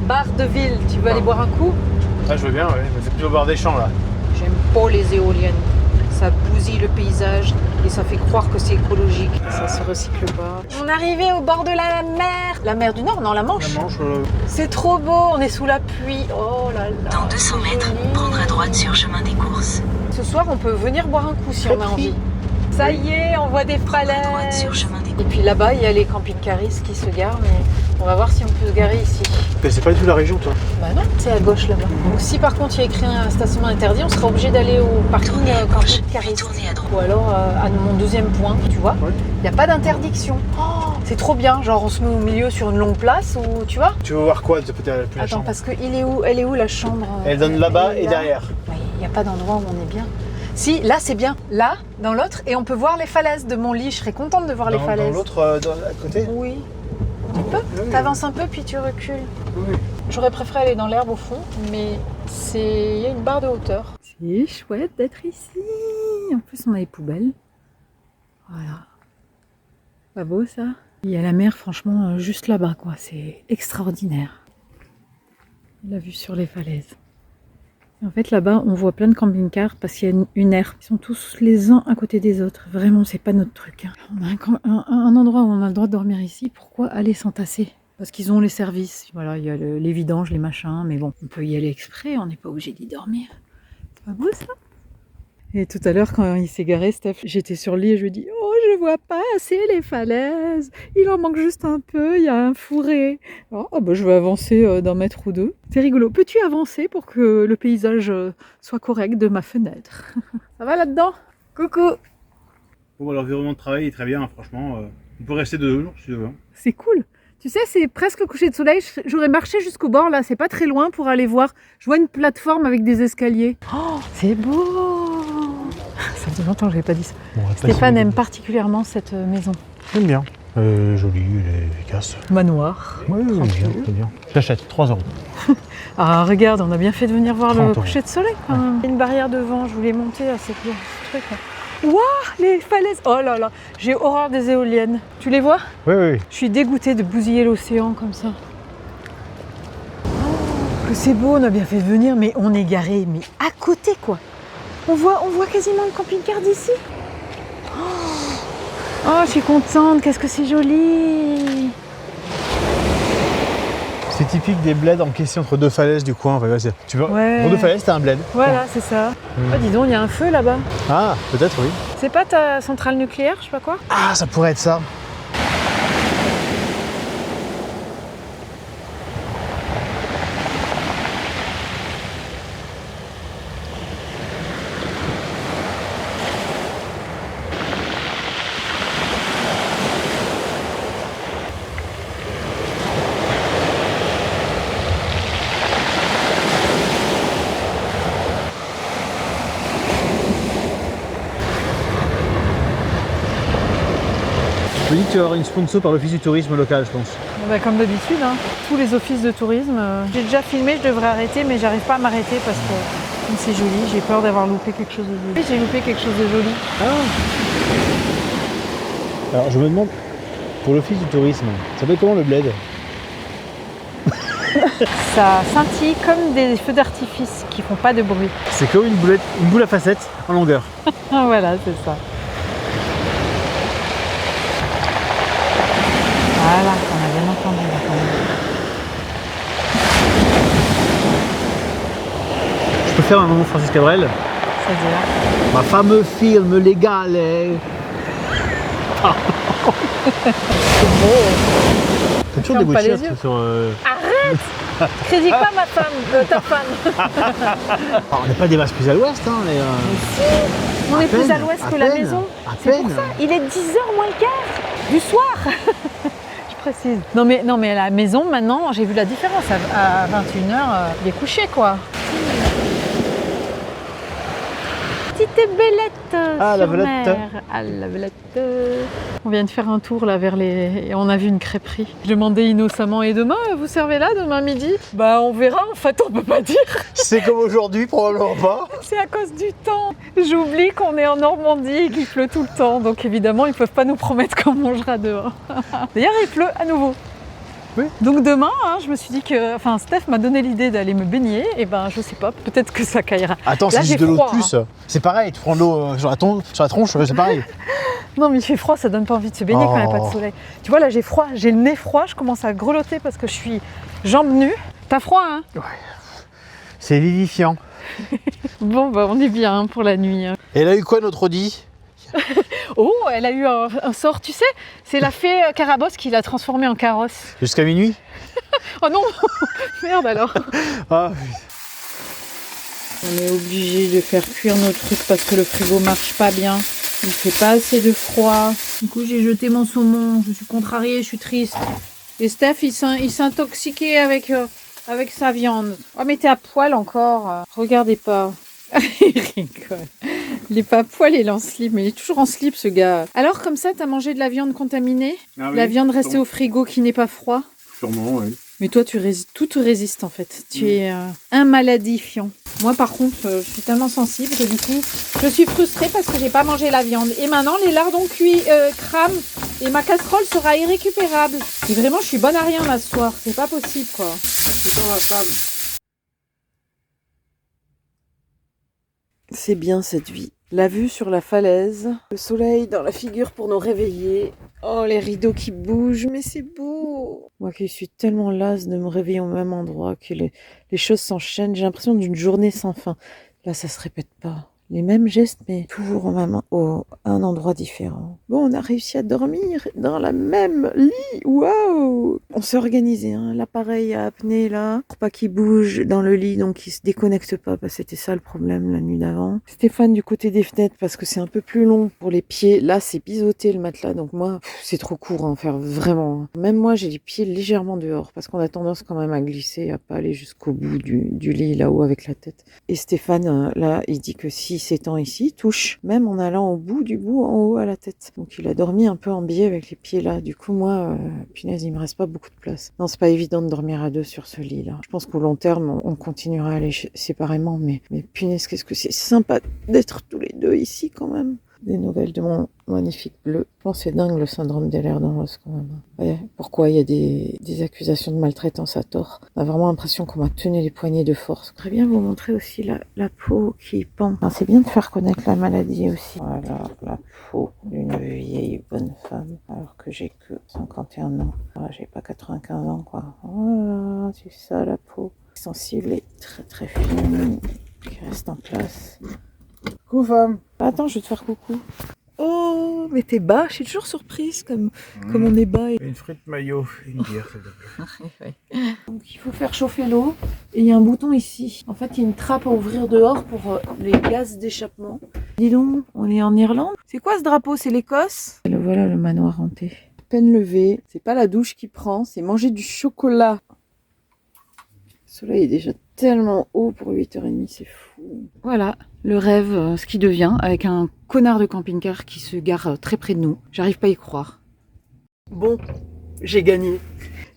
Bardeville, tu veux aller boire un coup? Ah, je veux bien, ouais, mais c'est plutôt au bord des champs là. J'aime pas les éoliennes. Ça bousille le paysage et ça fait croire que c'est écologique. Ça se recycle pas. On est arrivé au bord de la mer. La mer du Nord, non, la Manche. La Manche, C'est trop beau, on est sous la pluie. Oh là là. Dans 200 mètres, prendre à droite sur chemin des courses. Ce soir, on peut venir boire un coup si on a envie. Ça y est, on voit des Prendre à droite falaises. sur chemin des Et puis là-bas, il y a les camping-caristes qui se garent, mais on va voir si on peut se garer ici. c'est pas du tout la région, toi. Bah non, c'est à gauche là-bas. Donc si par contre il y a écrit un stationnement interdit, on sera obligé d'aller au parking Tournez à gauche, puis camping-cariste. tournez à droite. Ou alors à mon deuxième point, tu vois, Ouais. il n'y a pas d'interdiction. Oh, c'est trop bien, genre on se met au milieu sur une longue place ou tu vois. Tu veux voir quoi de peut-être plus la Attends, chambre? parce que elle est où la chambre? Elle donne là-bas Elle est et là. derrière. Ouais, il n'y a pas d'endroit où on est bien. Si, là c'est bien. Là, dans l'autre, et on peut voir les falaises de mon lit. Je serais contente de voir les falaises. Dans l'autre, à côté? Oui. Tu peux? Oui. T'avances un peu puis tu recules. Oui. J'aurais préféré aller dans l'herbe au fond, mais il y a une barre de hauteur. C'est chouette d'être ici. En plus, on a les poubelles. Voilà. Pas beau ça? Il y a la mer, franchement, juste là-bas, quoi. C'est extraordinaire. La vue sur les falaises. Et en fait, là-bas, on voit plein de camping-cars parce qu'il y a une aire. Ils sont tous les uns à côté des autres. Vraiment, c'est pas notre truc, hein. On a un endroit où on a le droit de dormir ici. Pourquoi aller s'entasser? Parce qu'ils ont les services. Voilà, il y a les vidanges, les machins. Mais bon, on peut y aller exprès. On n'est pas obligé d'y dormir. C'est pas beau, ça? Et tout à l'heure, quand il s'est garé, Steph, j'étais sur le lit et je lui dis « Oh, je vois pas assez les falaises. Il en manque juste un peu. Il y a un fourré. Oh, bah, je vais avancer d'un mètre ou deux. C'est rigolo. Peux-tu avancer pour que le paysage soit correct de ma fenêtre? Ça va là-dedans? Coucou! Bon, l'environnement de travail est très bien, hein, franchement. On peut rester 2 jours si tu veux. C'est cool. Tu sais, c'est presque le coucher de soleil. J'aurais marché jusqu'au bord, là. C'est pas très loin pour aller voir. Je vois une plateforme avec des escaliers. Oh, c'est beau! Ça fait longtemps que je n'avais pas dit ça. Bon, Stéphane aime particulièrement cette maison. J'aime bien. Jolie, elle est efficace. Manoir. Oui, c'est bien. Je l'achète, 3 euros. Ah, regarde, on a bien fait de venir voir le 30 euros. coucher de soleil quand même. Il y a une barrière de vent, je voulais monter à ce truc. Waouh, les falaises! Oh là là, j'ai horreur des éoliennes. Tu les vois? Oui, oui. Je suis dégoûtée de bousiller l'océan comme ça. Oh, que c'est beau, on a bien fait de venir, mais on est garé, mais à côté quoi. On voit quasiment le camping-car d'ici. Oh, je suis contente, qu'est-ce que c'est joli! C'est typique des bleds encaissés entre 2 falaises du coin. Enfin, ouais, tu vois, Ouais. pour 2 falaises, t'as un bled. Voilà, c'est ça. Ah, dis donc, il y a un feu là-bas. Ah, peut-être, oui. C'est pas ta centrale nucléaire, je sais pas quoi? Ah, ça pourrait être ça. Je me dis que tu vas avoir une sponsor par l'office du tourisme local, je pense. Bon, bah, comme d'habitude, hein, tous les offices de tourisme. J'ai déjà filmé, je devrais arrêter, mais j'arrive pas à m'arrêter parce que comme c'est joli, j'ai peur d'avoir loupé quelque chose de joli. Oui, j'ai loupé quelque chose de joli. Alors je me demande, pour l'office du tourisme, ça s'appelle comment le bled? Ça scintille comme des feux d'artifice qui font pas de bruit. C'est comme une boule à facettes en longueur. Voilà, c'est ça. Voilà, on a bien entendu là quand même. Je peux faire un moment Francis Cabrel? C'est-à-dire Ma fameux film légal est... T'as toujours Ferme des pas les voitures yeux. sur... Arrête! Critique pas ma femme, ta femme. Ah, on n'est pas des masses plus à l'ouest, hein, mais... On À est plus peine, à l'ouest à que la peine, maison. à C'est pour peine. ça, il est 10h moins le quart du soir. Je précise. Non mais à la maison maintenant, j'ai vu la différence. À 21h, il est couché quoi. Petite belette Ah, la sur belette. mer. Ah, la belette. On vient de faire un tour là vers les... Et on a vu une crêperie. Je demandais innocemment, et demain, vous servez là, demain midi? Bah on verra, en fait on peut pas dire. C'est comme aujourd'hui, probablement pas. C'est à cause du temps. J'oublie qu'on est en Normandie et qu'il pleut tout le temps. Donc évidemment, ils peuvent pas nous promettre qu'on mangera dehors. D'ailleurs, il pleut à nouveau. Oui. Donc demain, hein, je me suis dit que... Enfin, Steph m'a donné l'idée d'aller me baigner. Et ben, je sais pas, peut-être que ça caillera. Attends, Là, c'est j'ai juste de l'eau de froid, plus. hein. C'est pareil, tu prends de l'eau sur la tronche, c'est pareil. Non, mais il fait froid, ça donne pas envie de se baigner quand il n'y a pas de Oh. soleil. Tu vois, là, j'ai froid. J'ai le nez froid. Je commence à grelotter parce que je suis jambes nues. T'as froid, hein? C'est vivifiant. Bon, bah, on est bien hein, pour la nuit. Hein. Et elle a eu quoi notre Audi? Oh, elle a eu un sort, tu sais, c'est la fée Carabosse qui l'a transformée en carrosse. Jusqu'à minuit? Oh non, merde alors. Ah, On est obligé de faire cuire nos trucs parce que le frigo marche pas bien. Il fait pas assez de froid. Du coup, j'ai jeté mon saumon. Je suis contrariée, je suis triste. Et Steph, il s'est intoxiqué avec sa viande. Oh, mais t'es à poil encore. Regardez pas. Il rigole. Il est pas à poil, il est en slip, mais il est toujours en slip ce gars. Alors comme ça, t'as mangé de la viande contaminée? La viande restée au frigo qui n'est pas froid? Sûrement, oui. Mais toi, tout te résiste en fait. Tu es un maladifiant. Moi, par contre, je suis tellement sensible que du coup, je suis frustrée parce que j'ai pas mangé la viande. Et maintenant, les lardons cuits crament et ma casserole sera irrécupérable. Et vraiment, je suis bonne à rien là ce soir. C'est pas possible quoi. C'est bien cette vie. La vue sur la falaise, le soleil dans la figure pour nous réveiller. Oh, les rideaux qui bougent, mais c'est beau. Moi qui suis tellement lasse de me réveiller au même endroit, que les choses s'enchaînent, j'ai l'impression d'une journée sans fin. Là, ça se répète pas. Les mêmes gestes, mais toujours à un endroit différent. Bon, on a réussi à dormir dans la même lit. Waouh! On s'est organisé, hein. L'appareil à apnée, là, pour pas qu'il bouge dans le lit, donc il se déconnecte pas, parce que c'était ça le problème la nuit d'avant. Stéphane du côté des fenêtres, parce que c'est un peu plus long pour les pieds. Là, c'est biseauté le matelas, donc moi, c'est trop court à en faire, vraiment. Même moi, j'ai les pieds légèrement dehors, parce qu'on a tendance quand même à glisser, à pas aller jusqu'au bout du lit, là-haut, avec la tête. Et Stéphane, là, il dit que si s'étend ici, touche, même en allant au bout du bout, en haut à la tête. Donc il a dormi un peu en biais avec les pieds là. Du coup, moi, punaise, il me reste pas beaucoup de place. Non, c'est pas évident de dormir à deux sur ce lit-là. Je pense qu'au long terme, on continuera à aller séparément, mais punaise, qu'est-ce que c'est sympa d'être tous les deux ici quand même. Des nouvelles de mon magnifique bleu. Je pense que c'est dingue le syndrome des lèvres d'Anros quand même. Ouais, pourquoi il y a des accusations de maltraitance à tort? On a vraiment l'impression qu'on m'a tenu les poignets de force. Je voudrais bien vous montrer aussi la peau qui pend. Enfin, c'est bien de faire connaître la maladie aussi. Voilà, la peau d'une vieille bonne femme, alors que j'ai que 51 ans. Ah, j'ai pas 95 ans quoi. Voilà, c'est ça la peau. Sensible et très très fine, qui reste en place. coucou femme. Attends, je vais te faire coucou. Oh, mais t'es bas, je suis toujours surprise comme on est bas. Une frite maillot, une bière, s'il te plaît. Donc il faut faire chauffer l'eau et il y a un bouton ici. En fait, il y a une trappe à ouvrir dehors pour les gaz d'échappement. Dis donc, on est en Irlande. C'est quoi ce drapeau? C'est l'Écosse? Le voilà le manoir hanté. Peine levée, c'est pas la douche qui prend, c'est manger du chocolat. Le soleil est déjà tellement haut pour 8h30, c'est fou. Voilà, le rêve, ce qui devient, avec un connard de camping-car qui se gare très près de nous. J'arrive pas à y croire. Bon, j'ai gagné.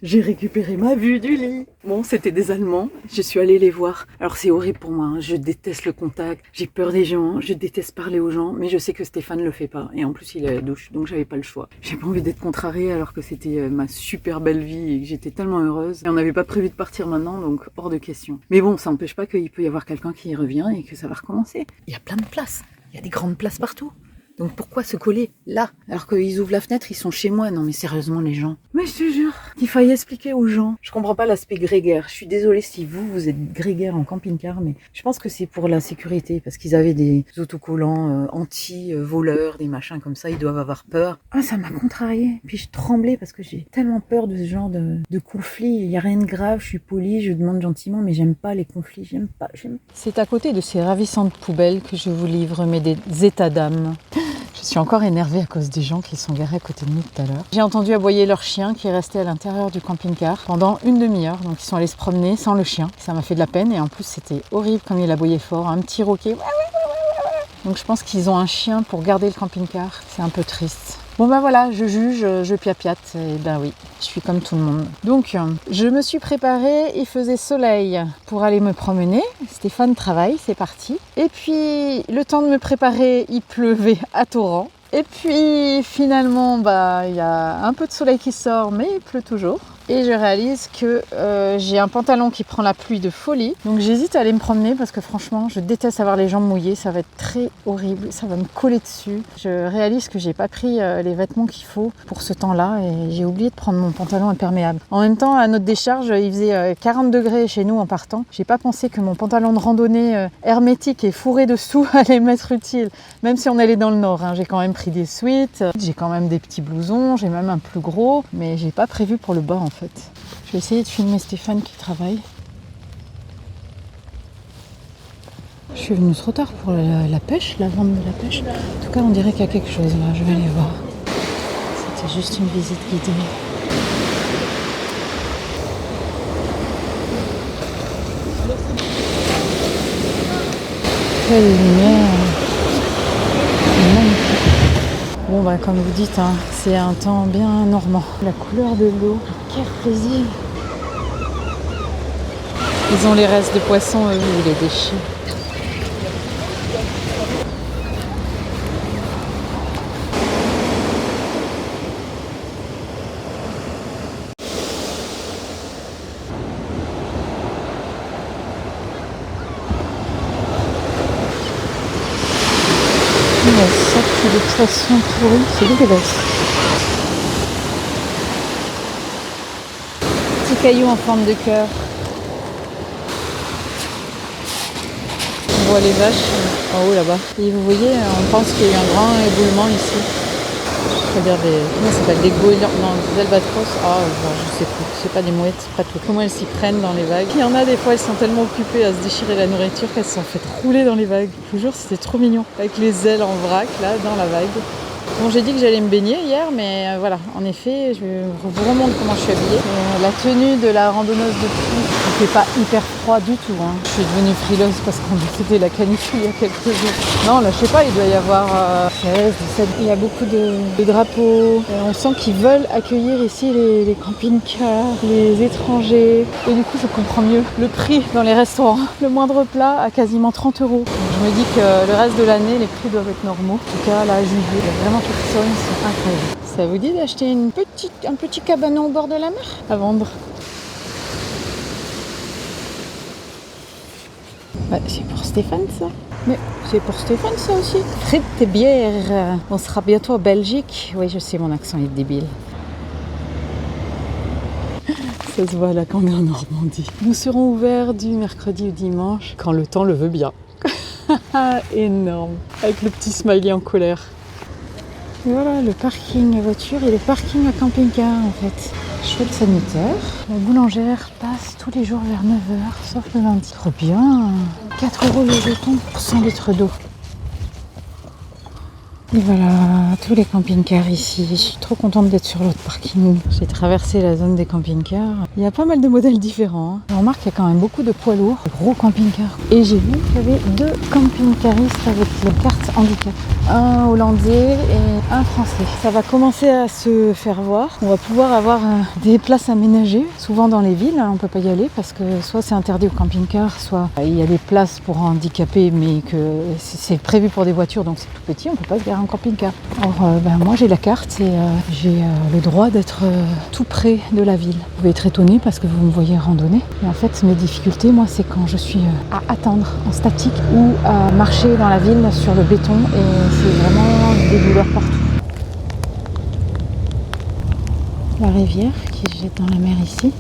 J'ai récupéré ma vue du lit. Bon, c'était des Allemands. Je suis allée les voir. Alors c'est horrible pour moi. Hein. Je déteste le contact. J'ai peur des gens. Je déteste parler aux gens. Mais je sais que Stéphane le fait pas. Et en plus, il est à la douche. Donc j'avais pas le choix. J'ai pas envie d'être contrariée alors que c'était ma super belle vie et que j'étais tellement heureuse. Et on n'avait pas prévu de partir maintenant, donc hors de question. Mais bon, ça n'empêche pas qu'il peut y avoir quelqu'un qui y revient et que ça va recommencer. Il y a plein de places. Il y a des grandes places partout. Donc pourquoi se coller là? Alors qu'ils ouvrent la fenêtre, ils sont chez moi. Non mais sérieusement les gens. Mais je te jure, il fallait expliquer aux gens. Je comprends pas l'aspect grégaire. Je suis désolée si vous êtes grégaire en camping-car, mais je pense que c'est pour la sécurité. Parce qu'ils avaient des autocollants anti-voleurs, des machins comme ça, ils doivent avoir peur. Ah ça m'a contrariée. Puis je tremblais parce que j'ai tellement peur de ce genre de conflit. Il n'y a rien de grave, je suis polie, je demande gentiment, mais j'aime pas les conflits, j'aime pas. C'est à côté de ces ravissantes poubelles que je vous livre mes états d'âme. Je suis encore énervée à cause des gens qui sont garés à côté de nous tout à l'heure. J'ai entendu aboyer leur chien qui est resté à l'intérieur du camping-car pendant une demi-heure. Donc ils sont allés se promener sans le chien. Ça m'a fait de la peine et en plus c'était horrible comme il aboyait fort. Un petit roquet. Donc je pense qu'ils ont un chien pour garder le camping-car. C'est un peu triste. Bon ben voilà, je juge, je piapiate, et ben oui, je suis comme tout le monde. Donc, je me suis préparée, il faisait soleil pour aller me promener. Stéphane travaille, c'est parti. Et puis, le temps de me préparer, il pleuvait à torrent. Et puis, finalement, il y a un peu de soleil qui sort, mais il pleut toujours. Et je réalise que j'ai un pantalon qui prend la pluie de folie. Donc j'hésite à aller me promener parce que franchement, je déteste avoir les jambes mouillées. Ça va être très horrible, ça va me coller dessus. Je réalise que j'ai pas pris les vêtements qu'il faut pour ce temps-là et j'ai oublié de prendre mon pantalon imperméable. En même temps, à notre décharge, il faisait 40 degrés chez nous en partant. J'ai pas pensé que mon pantalon de randonnée hermétique et fourré dessous allait m'être utile. Même si on allait dans le nord, hein. J'ai quand même pris des sweats, j'ai quand même des petits blousons, j'ai même un plus gros, mais j'ai pas prévu pour le bas en fait. Je vais essayer de filmer Stéphane qui travaille. Je suis venue trop tard pour la pêche, la vente de la pêche. En tout cas, on dirait qu'il y a quelque chose là, je vais aller voir. C'était juste une visite guidée. Quelle lumière! Magnifique. Bon bah comme vous dites, hein, c'est un temps bien normand. La couleur de l'eau, quel plaisir! Ils ont les restes de poissons, eux, ou les déchets. La sac de poissons pourris, c'est dégueulasse. Petit caillou en forme de cœur. On voit les vaches en haut là-bas. Et vous voyez, on pense qu'il y a eu un grand éboulement ici. C'est-à-dire comment ça s'appelle, des goélands, non, des albatros. Je sais plus, c'est pas des mouettes, c'est pas tout. Comment elles s'y prennent dans les vagues. Il y en a des fois, elles sont tellement occupées à se déchirer la nourriture qu'elles se sont faites rouler dans les vagues. Je vous jure, c'était trop mignon. Avec les ailes en vrac, là, dans la vague. Bon, j'ai dit que j'allais me baigner hier, mais voilà, en effet, je vous remontre comment je suis habillée. La tenue de la randonneuse de fond, il fait pas hyper froid du tout. Hein. Je suis devenue frileuse parce qu'on a fêté la canicule il y a quelques jours. Non, là, je sais pas, il doit y avoir 16, 17. Il y a beaucoup de drapeaux. On sent qu'ils veulent accueillir ici les camping-cars, les étrangers. Et du coup, je comprends mieux le prix dans les restaurants. Le moindre plat à quasiment 30 €. Donc, je me dis que le reste de l'année, les prix doivent être normaux. En tout cas, là, à juillet, il y a vraiment personne, c'est incroyable. Ça vous dit d'acheter un petit cabanon au bord de la mer à vendre? C'est pour Stéphane ça. Mais c'est pour Stéphane ça aussi. Frites et bière. On sera bientôt en Belgique. Oui, je sais, mon accent est débile. Ça se voit là qu'on est en Normandie. Nous serons ouverts du mercredi au dimanche quand le temps le veut bien. Énorme. Avec le petit smiley en colère. Et voilà, le parking à voiture et le parking à camping-car en fait. Chouette sanitaire. La boulangère passe tous les jours vers 9h, sauf le lundi. Trop bien. 4 € le jeton pour 100 litres d'eau. Et voilà, tous les camping-cars ici. Je suis trop contente d'être sur l'autre parking. J'ai traversé la zone des camping-cars. Il y a pas mal de modèles différents. Hein. On remarque qu'il y a quand même beaucoup de poids lourds, de gros camping-cars. Et j'ai vu qu'il y avait 2 camping-caristes avec les cartes handicap. un Hollandais et un Français. Ça va commencer à se faire voir. On va pouvoir avoir des places aménagées. Souvent dans les villes, on ne peut pas y aller parce que soit c'est interdit au camping-car, soit il y a des places pour handicapés, mais que c'est prévu pour des voitures, donc c'est tout petit, on ne peut pas se garer en camping-car. Or, moi j'ai la carte et j'ai le droit d'être tout près de la ville. Vous pouvez être étonné parce que vous me voyez randonner. Mais en fait, mes difficultés, moi, c'est quand je suis à attendre en statique ou à marcher dans la ville sur le béton et c'est vraiment des douleurs partout. La rivière qui se jette dans la mer ici.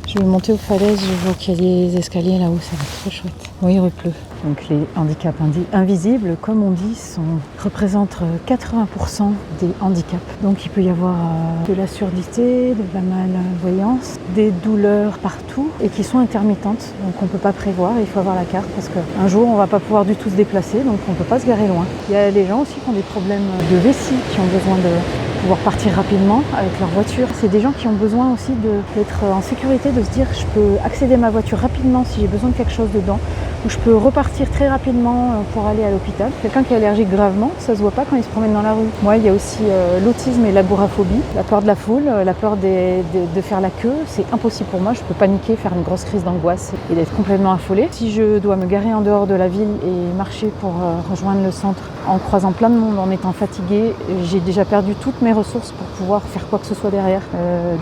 Je vais monter aux falaises, je vois qu'il y a des escaliers là-haut, ça va être trop chouette. Oui, il repleut. Donc les handicaps invisibles, comme on dit, représentent 80% des handicaps. Donc il peut y avoir de la surdité, de la malvoyance, des douleurs partout et qui sont intermittentes. Donc on ne peut pas prévoir, il faut avoir la carte parce qu'un jour on ne va pas pouvoir du tout se déplacer, donc on ne peut pas se garer loin. Il y a des gens aussi qui ont des problèmes de vessie, qui ont besoin de pouvoir partir rapidement avec leur voiture. C'est des gens qui ont besoin aussi d'être en sécurité, de se dire je peux accéder à ma voiture rapidement si j'ai besoin de quelque chose dedans, ou je peux repartir très rapidement pour aller à l'hôpital. Quelqu'un qui est allergique gravement, ça se voit pas quand il se promène dans la rue. Moi, il y a aussi l'autisme et l'agoraphobie, la peur de la foule, la peur de faire la queue. C'est impossible pour moi, je peux paniquer, faire une grosse crise d'angoisse et d'être complètement affolée. Si je dois me garer en dehors de la ville et marcher pour rejoindre le centre en croisant plein de monde, en étant fatiguée, j'ai déjà perdu toutes mes ressources pour pouvoir faire quoi que ce soit derrière.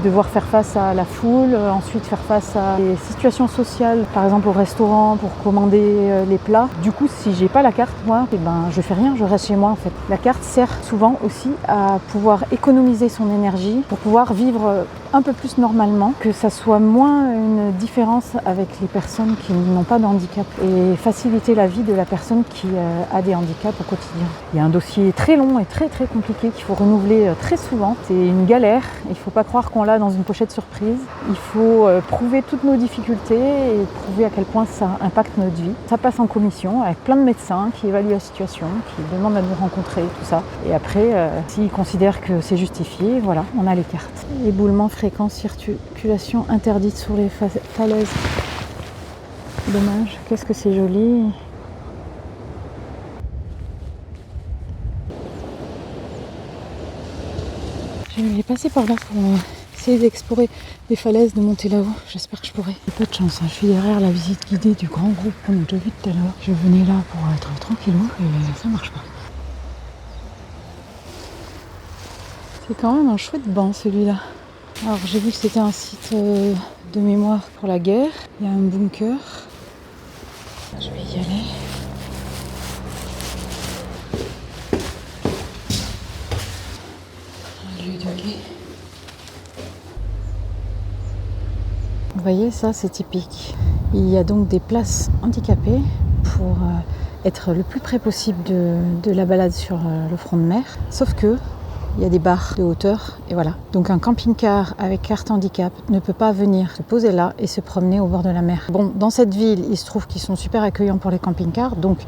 Devoir faire face à la foule, ensuite faire face à des situations sociales, par exemple au restaurant pour commander les plats. Du coup, si j'ai pas la carte, moi, je fais rien, je reste chez moi en fait. La carte sert souvent aussi à pouvoir économiser son énergie pour pouvoir vivre un peu plus normalement, que ça soit moins une différence avec les personnes qui n'ont pas de handicap et faciliter la vie de la personne qui a des handicaps au quotidien. Il y a un dossier très long et très très compliqué qu'il faut renouveler très souvent. C'est une galère, il ne faut pas croire qu'on l'a dans une pochette surprise. Il faut prouver toutes nos difficultés et prouver à quel point ça impacte notre vie. Ça passe en commission avec plein de médecins qui évaluent la situation, qui demandent à nous rencontrer, tout ça. Et après, s'ils considèrent que c'est justifié, voilà, on a les cartes. Éboulement fréquent, circulation interdite sur les falaises. Dommage, qu'est-ce que c'est joli. Je vais passer par là pour essayer d'explorer les falaises, de monter là-haut. J'espère que je pourrai. J'ai pas de chance, hein. Je suis derrière la visite guidée du grand groupe qu'on a déjà vu tout à l'heure. Je venais là pour être tranquillou et ça marche pas. C'est quand même un chouette banc celui-là. Alors j'ai vu que c'était un site de mémoire pour la guerre. Il y a un bunker. Je vais y aller. Un lieu de guet. Vous voyez, ça c'est typique. Il y a donc des places handicapées pour être le plus près possible de la balade sur le front de mer. Sauf que il y a des barres de hauteur et voilà. Donc un camping-car avec carte handicap ne peut pas venir se poser là et se promener au bord de la mer. Bon, dans cette ville, il se trouve qu'ils sont super accueillants pour les camping-cars. Donc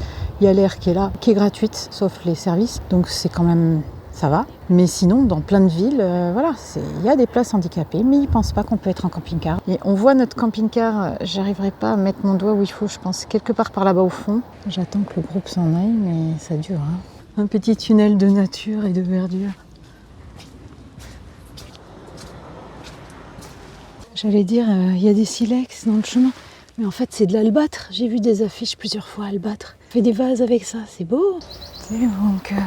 il y a l'air qui est là, qui est gratuite, sauf les services. Donc c'est quand même... ça va. Mais sinon, dans plein de villes, voilà, il y a des places handicapées, mais ils ne pensent pas qu'on peut être en camping-car. Et on voit notre camping-car, j'arriverai pas à mettre mon doigt où il faut, je pense, quelque part par là-bas au fond. J'attends que le groupe s'en aille, mais ça dure. Hein. Un petit tunnel de nature et de verdure. J'allais dire, il y a des silex dans le chemin, mais en fait c'est de l'albâtre. J'ai vu des affiches plusieurs fois albâtre. On fait des vases avec ça, c'est beau. C'est le bunker.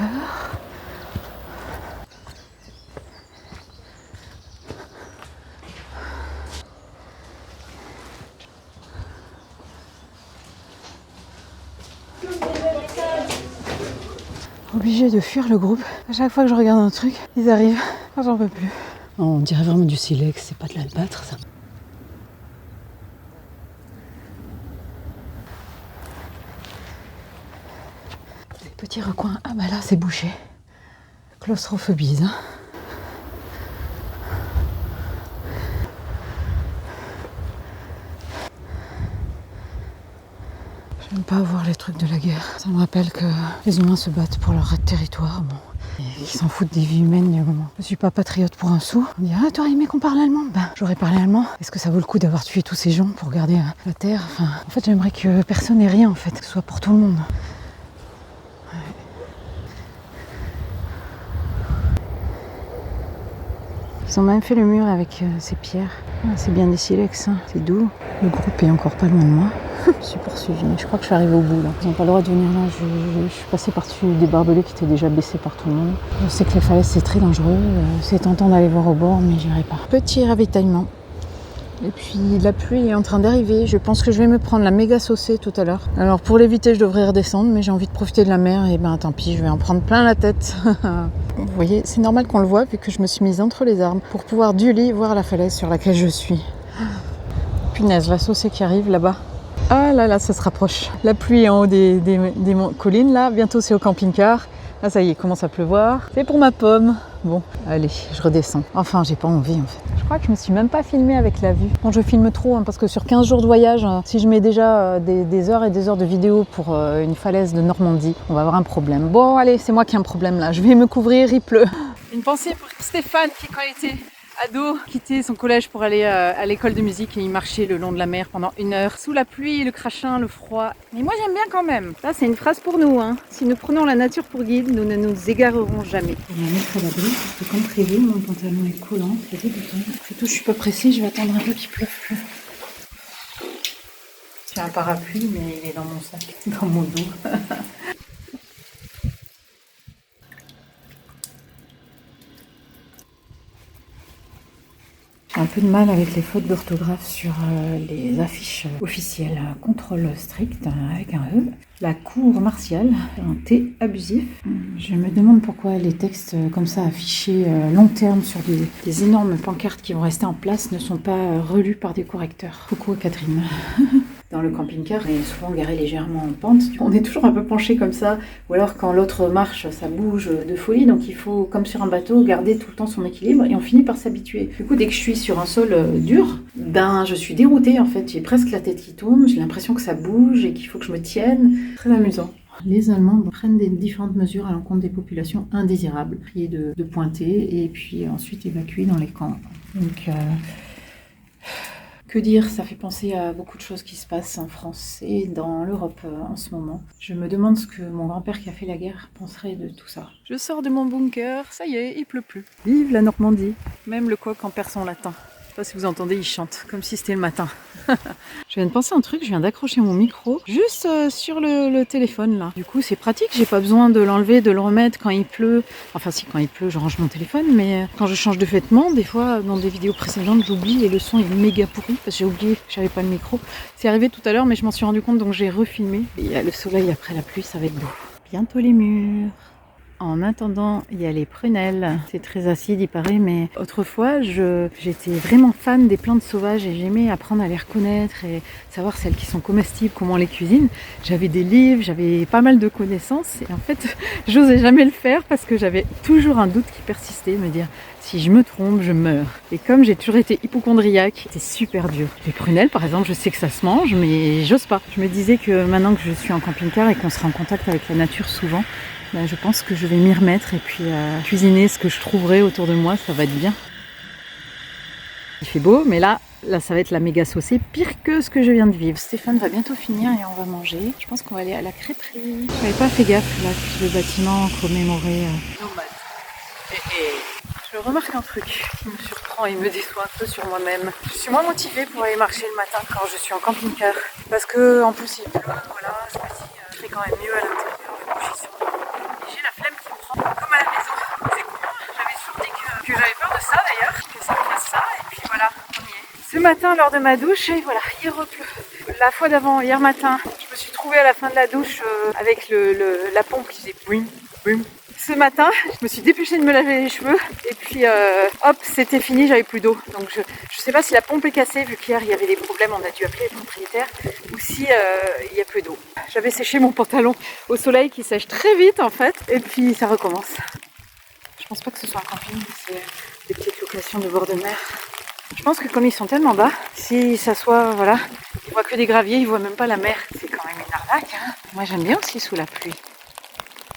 Obligé de fuir le groupe. À chaque fois que je regarde un truc, ils arrivent. J'en peux plus. On dirait vraiment du silex, c'est pas de l'albâtre ça. Des petits recoins. Ah bah là c'est bouché. Claustrophobie, hein. J'aime pas voir les trucs de la guerre. Ça me rappelle que les humains se battent pour leur territoire. Bon. Et ils s'en foutent des vies humaines. Je suis pas patriote pour un sou. On dit ah t'aurais aimé qu'on parle allemand. Ben j'aurais parlé allemand. Est-ce que ça vaut le coup d'avoir tué tous ces gens pour garder la terre? Enfin, en fait j'aimerais que personne n'ait rien en fait, que ce soit pour tout le monde. Ouais. Ils ont même fait le mur avec ces pierres. Ah, c'est bien des silex, hein. C'est doux. Le groupe est encore pas loin de moi. Je suis poursuivie. Je crois que je suis arrivée au bout là. Ils n'ont pas le droit de venir là. Je suis passée par-dessus des barbelés qui étaient déjà baissés par tout le monde. Je sais que les falaises c'est très dangereux. C'est tentant d'aller voir au bord, mais j'irai pas. Petit ravitaillement. Et puis la pluie est en train d'arriver. Je pense que je vais me prendre la méga saucée tout à l'heure. Alors pour l'éviter, je devrais redescendre, mais j'ai envie de profiter de la mer. Et ben tant pis, je vais en prendre plein la tête. Vous voyez, c'est normal qu'on le voit vu que je me suis mise entre les arbres pour pouvoir du lit voir la falaise sur laquelle je suis. Punaise, la saucée qui arrive là-bas. Ah là là, ça se rapproche. La pluie est en haut des collines là. Bientôt c'est au camping-car. Ah ça y est, il commence à pleuvoir. C'est pour ma pomme. Bon, allez, je redescends. Enfin, j'ai pas envie en fait. Je crois que je me suis même pas filmée avec la vue. Bon, je filme trop parce que sur 15 jours de voyage, si je mets déjà des heures et des heures de vidéo pour une falaise de Normandie, on va avoir un problème. Bon, allez, c'est moi qui ai un problème là. Je vais me couvrir, il pleut. Une pensée pour Stéphane qui, quand il était ado, quittait son collège pour aller à l'école de musique et il marchait le long de la mer pendant 1 heure, sous la pluie, le crachin, le froid. Mais moi j'aime bien quand même. Ça c'est une phrase pour nous, hein. Si nous prenons la nature pour guide, nous ne nous égarerons jamais. Je vais me mettre à l'abri parce que comme prévu, mon pantalon est collant, c'est dégoûtant. Plutôt je suis pas pressée, je vais attendre un peu qu'il pleuve plus. J'ai un parapluie mais il est dans mon sac, dans mon dos. J'ai un peu de mal avec les fautes d'orthographe sur les affiches officielles. Contrôle strict avec un E. La cour martiale, un T abusif. Je me demande pourquoi les textes comme ça affichés long terme sur des énormes pancartes qui vont rester en place ne sont pas relus par des correcteurs. Coucou Catherine. Dans le camping-car, on est souvent garé légèrement en pente. On est toujours un peu penché comme ça, ou alors quand l'autre marche, ça bouge de folie. Donc il faut, comme sur un bateau, garder tout le temps son équilibre et on finit par s'habituer. Du coup, dès que je suis sur un sol dur, ben je suis déroutée en fait. J'ai presque la tête qui tourne, j'ai l'impression que ça bouge et qu'il faut que je me tienne. Très amusant. Les Allemands prennent des différentes mesures à l'encontre des populations indésirables. Prier de pointer et puis ensuite évacuer dans les camps. Donc... que dire, ça fait penser à beaucoup de choses qui se passent en France et dans l'Europe en ce moment. Je me demande ce que mon grand-père qui a fait la guerre penserait de tout ça. Je sors de mon bunker, ça y est, il pleut plus. Vive la Normandie. Même le coq en perd son latin. Je sais pas si vous entendez, il chante, comme si c'était le matin. Je viens de penser à un truc, je viens d'accrocher mon micro juste sur le téléphone là. Du coup c'est pratique, j'ai pas besoin de l'enlever, de le remettre quand il pleut. Enfin si, quand il pleut je range mon téléphone, mais quand je change de vêtements, des fois dans des vidéos précédentes j'oublie et le son est méga pourri parce que j'ai oublié que j'avais pas le micro. C'est arrivé tout à l'heure mais je m'en suis rendu compte donc j'ai refilmé. Et il y a le soleil après la pluie, ça va être beau. Bientôt les murs. En attendant, il y a les prunelles. C'est très acide, il paraît, mais autrefois, j'étais vraiment fan des plantes sauvages et j'aimais apprendre à les reconnaître et savoir celles qui sont comestibles, comment on les cuisine. J'avais des livres, j'avais pas mal de connaissances et en fait, j'osais jamais le faire parce que j'avais toujours un doute qui persistait, me dire si je me trompe, je meurs. Et comme j'ai toujours été hypochondriaque, c'était super dur. Les prunelles, par exemple, je sais que ça se mange, mais j'ose pas. Je me disais que maintenant que je suis en camping-car et qu'on sera en contact avec la nature souvent, ben, je pense que je vais m'y remettre et puis cuisiner ce que je trouverai autour de moi, ça va être bien. Il fait beau, mais là ça va être la méga saucée, pire que ce que je viens de vivre. Stéphane va bientôt finir et on va manger. Je pense qu'on va aller à la crêperie. Je n'avais pas fait gaffe là, que le bâtiment commémorait Nomade. Je remarque un truc qui me surprend et me déçoit un peu sur moi-même. Je suis moins motivée pour aller marcher le matin quand je suis en camping-car. Parce que en plus il pleut, voilà, je me dis je fais quand même mieux à l'intérieur. J'ai la flemme qui me prend comme à la maison. C'est cool, j'avais toujours dit que j'avais peur de ça d'ailleurs, que ça me fasse ça, et puis voilà, on y est. Ce matin, lors de ma douche, et voilà, il repleut. La fois d'avant, hier matin, je me suis trouvée à la fin de la douche avec la pompe qui faisait boum, boum. Ce matin, je me suis dépêchée de me laver les cheveux, et puis hop, c'était fini, j'avais plus d'eau. Donc je sais pas si la pompe est cassée, vu qu'hier il y avait des problèmes, on a dû appeler le propriétaire, ou si il y a plus d'eau. J'avais séché mon pantalon au soleil qui sèche très vite en fait, et puis ça recommence. Je pense pas que ce soit un camping, c'est des petites locations de bord de mer. Je pense que comme ils sont tellement bas, si ça soit, voilà, ils voient que des graviers, ils voient même pas la mer. C'est quand même une arnaque, hein. Moi j'aime bien aussi sous la pluie.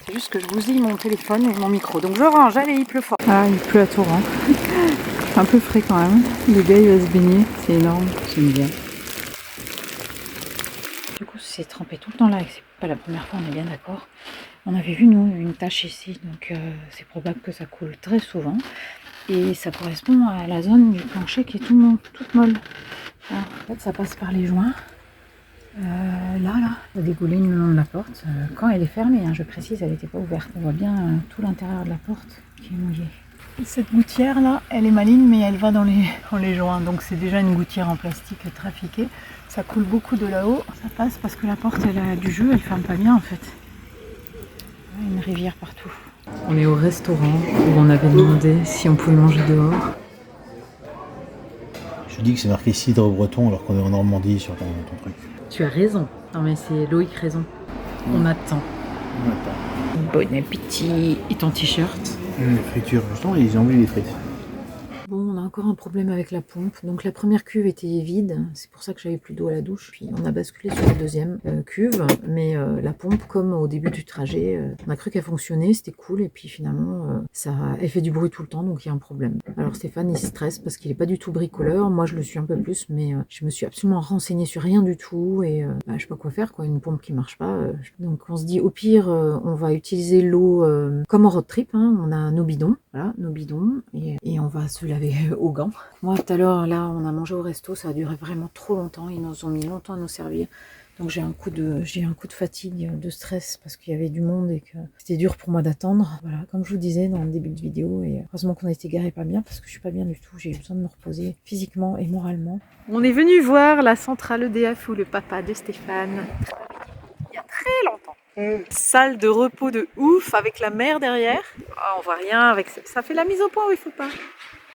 C'est juste que je bousille mon téléphone et mon micro. Donc je range, allez, il pleut fort. Ah, il pleut à torrent. C'est un peu frais quand même. Le gars il va se baigner, c'est énorme. J'aime bien. Du coup, c'est trempé tout le temps là et c'est pas la première fois, on est bien d'accord. On avait vu, nous, une tache ici, donc c'est probable que ça coule très souvent. Et ça correspond à la zone du plancher qui est toute molle. Alors, en fait, ça passe par les joints. Là, il y a des goulines le long de la porte. Quand elle est fermée, hein, je précise, elle n'était pas ouverte. On voit bien tout l'intérieur de la porte qui est mouillé. Cette gouttière là, elle est maligne, mais elle va dans les joints. Donc c'est déjà une gouttière en plastique trafiquée. Ça coule beaucoup de là-haut. Ça passe parce que la porte elle a du jeu, elle ferme pas bien en fait. Il y a une rivière partout. On est au restaurant où on avait demandé si on pouvait manger dehors. Je dis que c'est marqué cidre breton alors qu'on est en Normandie sur ton truc. Tu as raison. Non mais c'est Loïc raison. On attend. Bon appétit. Et ton t-shirt? Friture, justement, ils ont oublié les frites. Bon, on a encore un problème avec la pompe. Donc la première cuve était vide, c'est pour ça que j'avais plus d'eau à la douche. Puis on a basculé sur la deuxième cuve, mais la pompe, comme au début du trajet, on a cru qu'elle fonctionnait, c'était cool, et puis finalement, elle fait du bruit tout le temps, donc il y a un problème. Alors Stéphane, il stresse parce qu'il est pas du tout bricoleur. Moi, je le suis un peu plus, mais je me suis absolument renseignée sur rien du tout, et je sais pas quoi faire, quoi. Une pompe qui marche pas. Donc on se dit, au pire, on va utiliser l'eau comme en road trip, hein. On a nos bidons, voilà, nos bidons, et on va se laver aux gants. Moi tout à l'heure là on a mangé au resto, ça a duré vraiment trop longtemps, ils nous ont mis longtemps à nous servir, donc j'ai un coup de fatigue, de stress parce qu'il y avait du monde et que c'était dur pour moi d'attendre. Voilà, comme je vous disais dans le début de vidéo, et heureusement qu'on a été garé pas bien parce que je suis pas bien du tout, j'ai besoin de me reposer physiquement et moralement. On est venu voir la centrale EDF où le papa de Stéphane, il y a très longtemps. Salle de repos de ouf avec la mer derrière. Oh, on voit rien avec ça. Ça fait la mise au point ou il faut pas?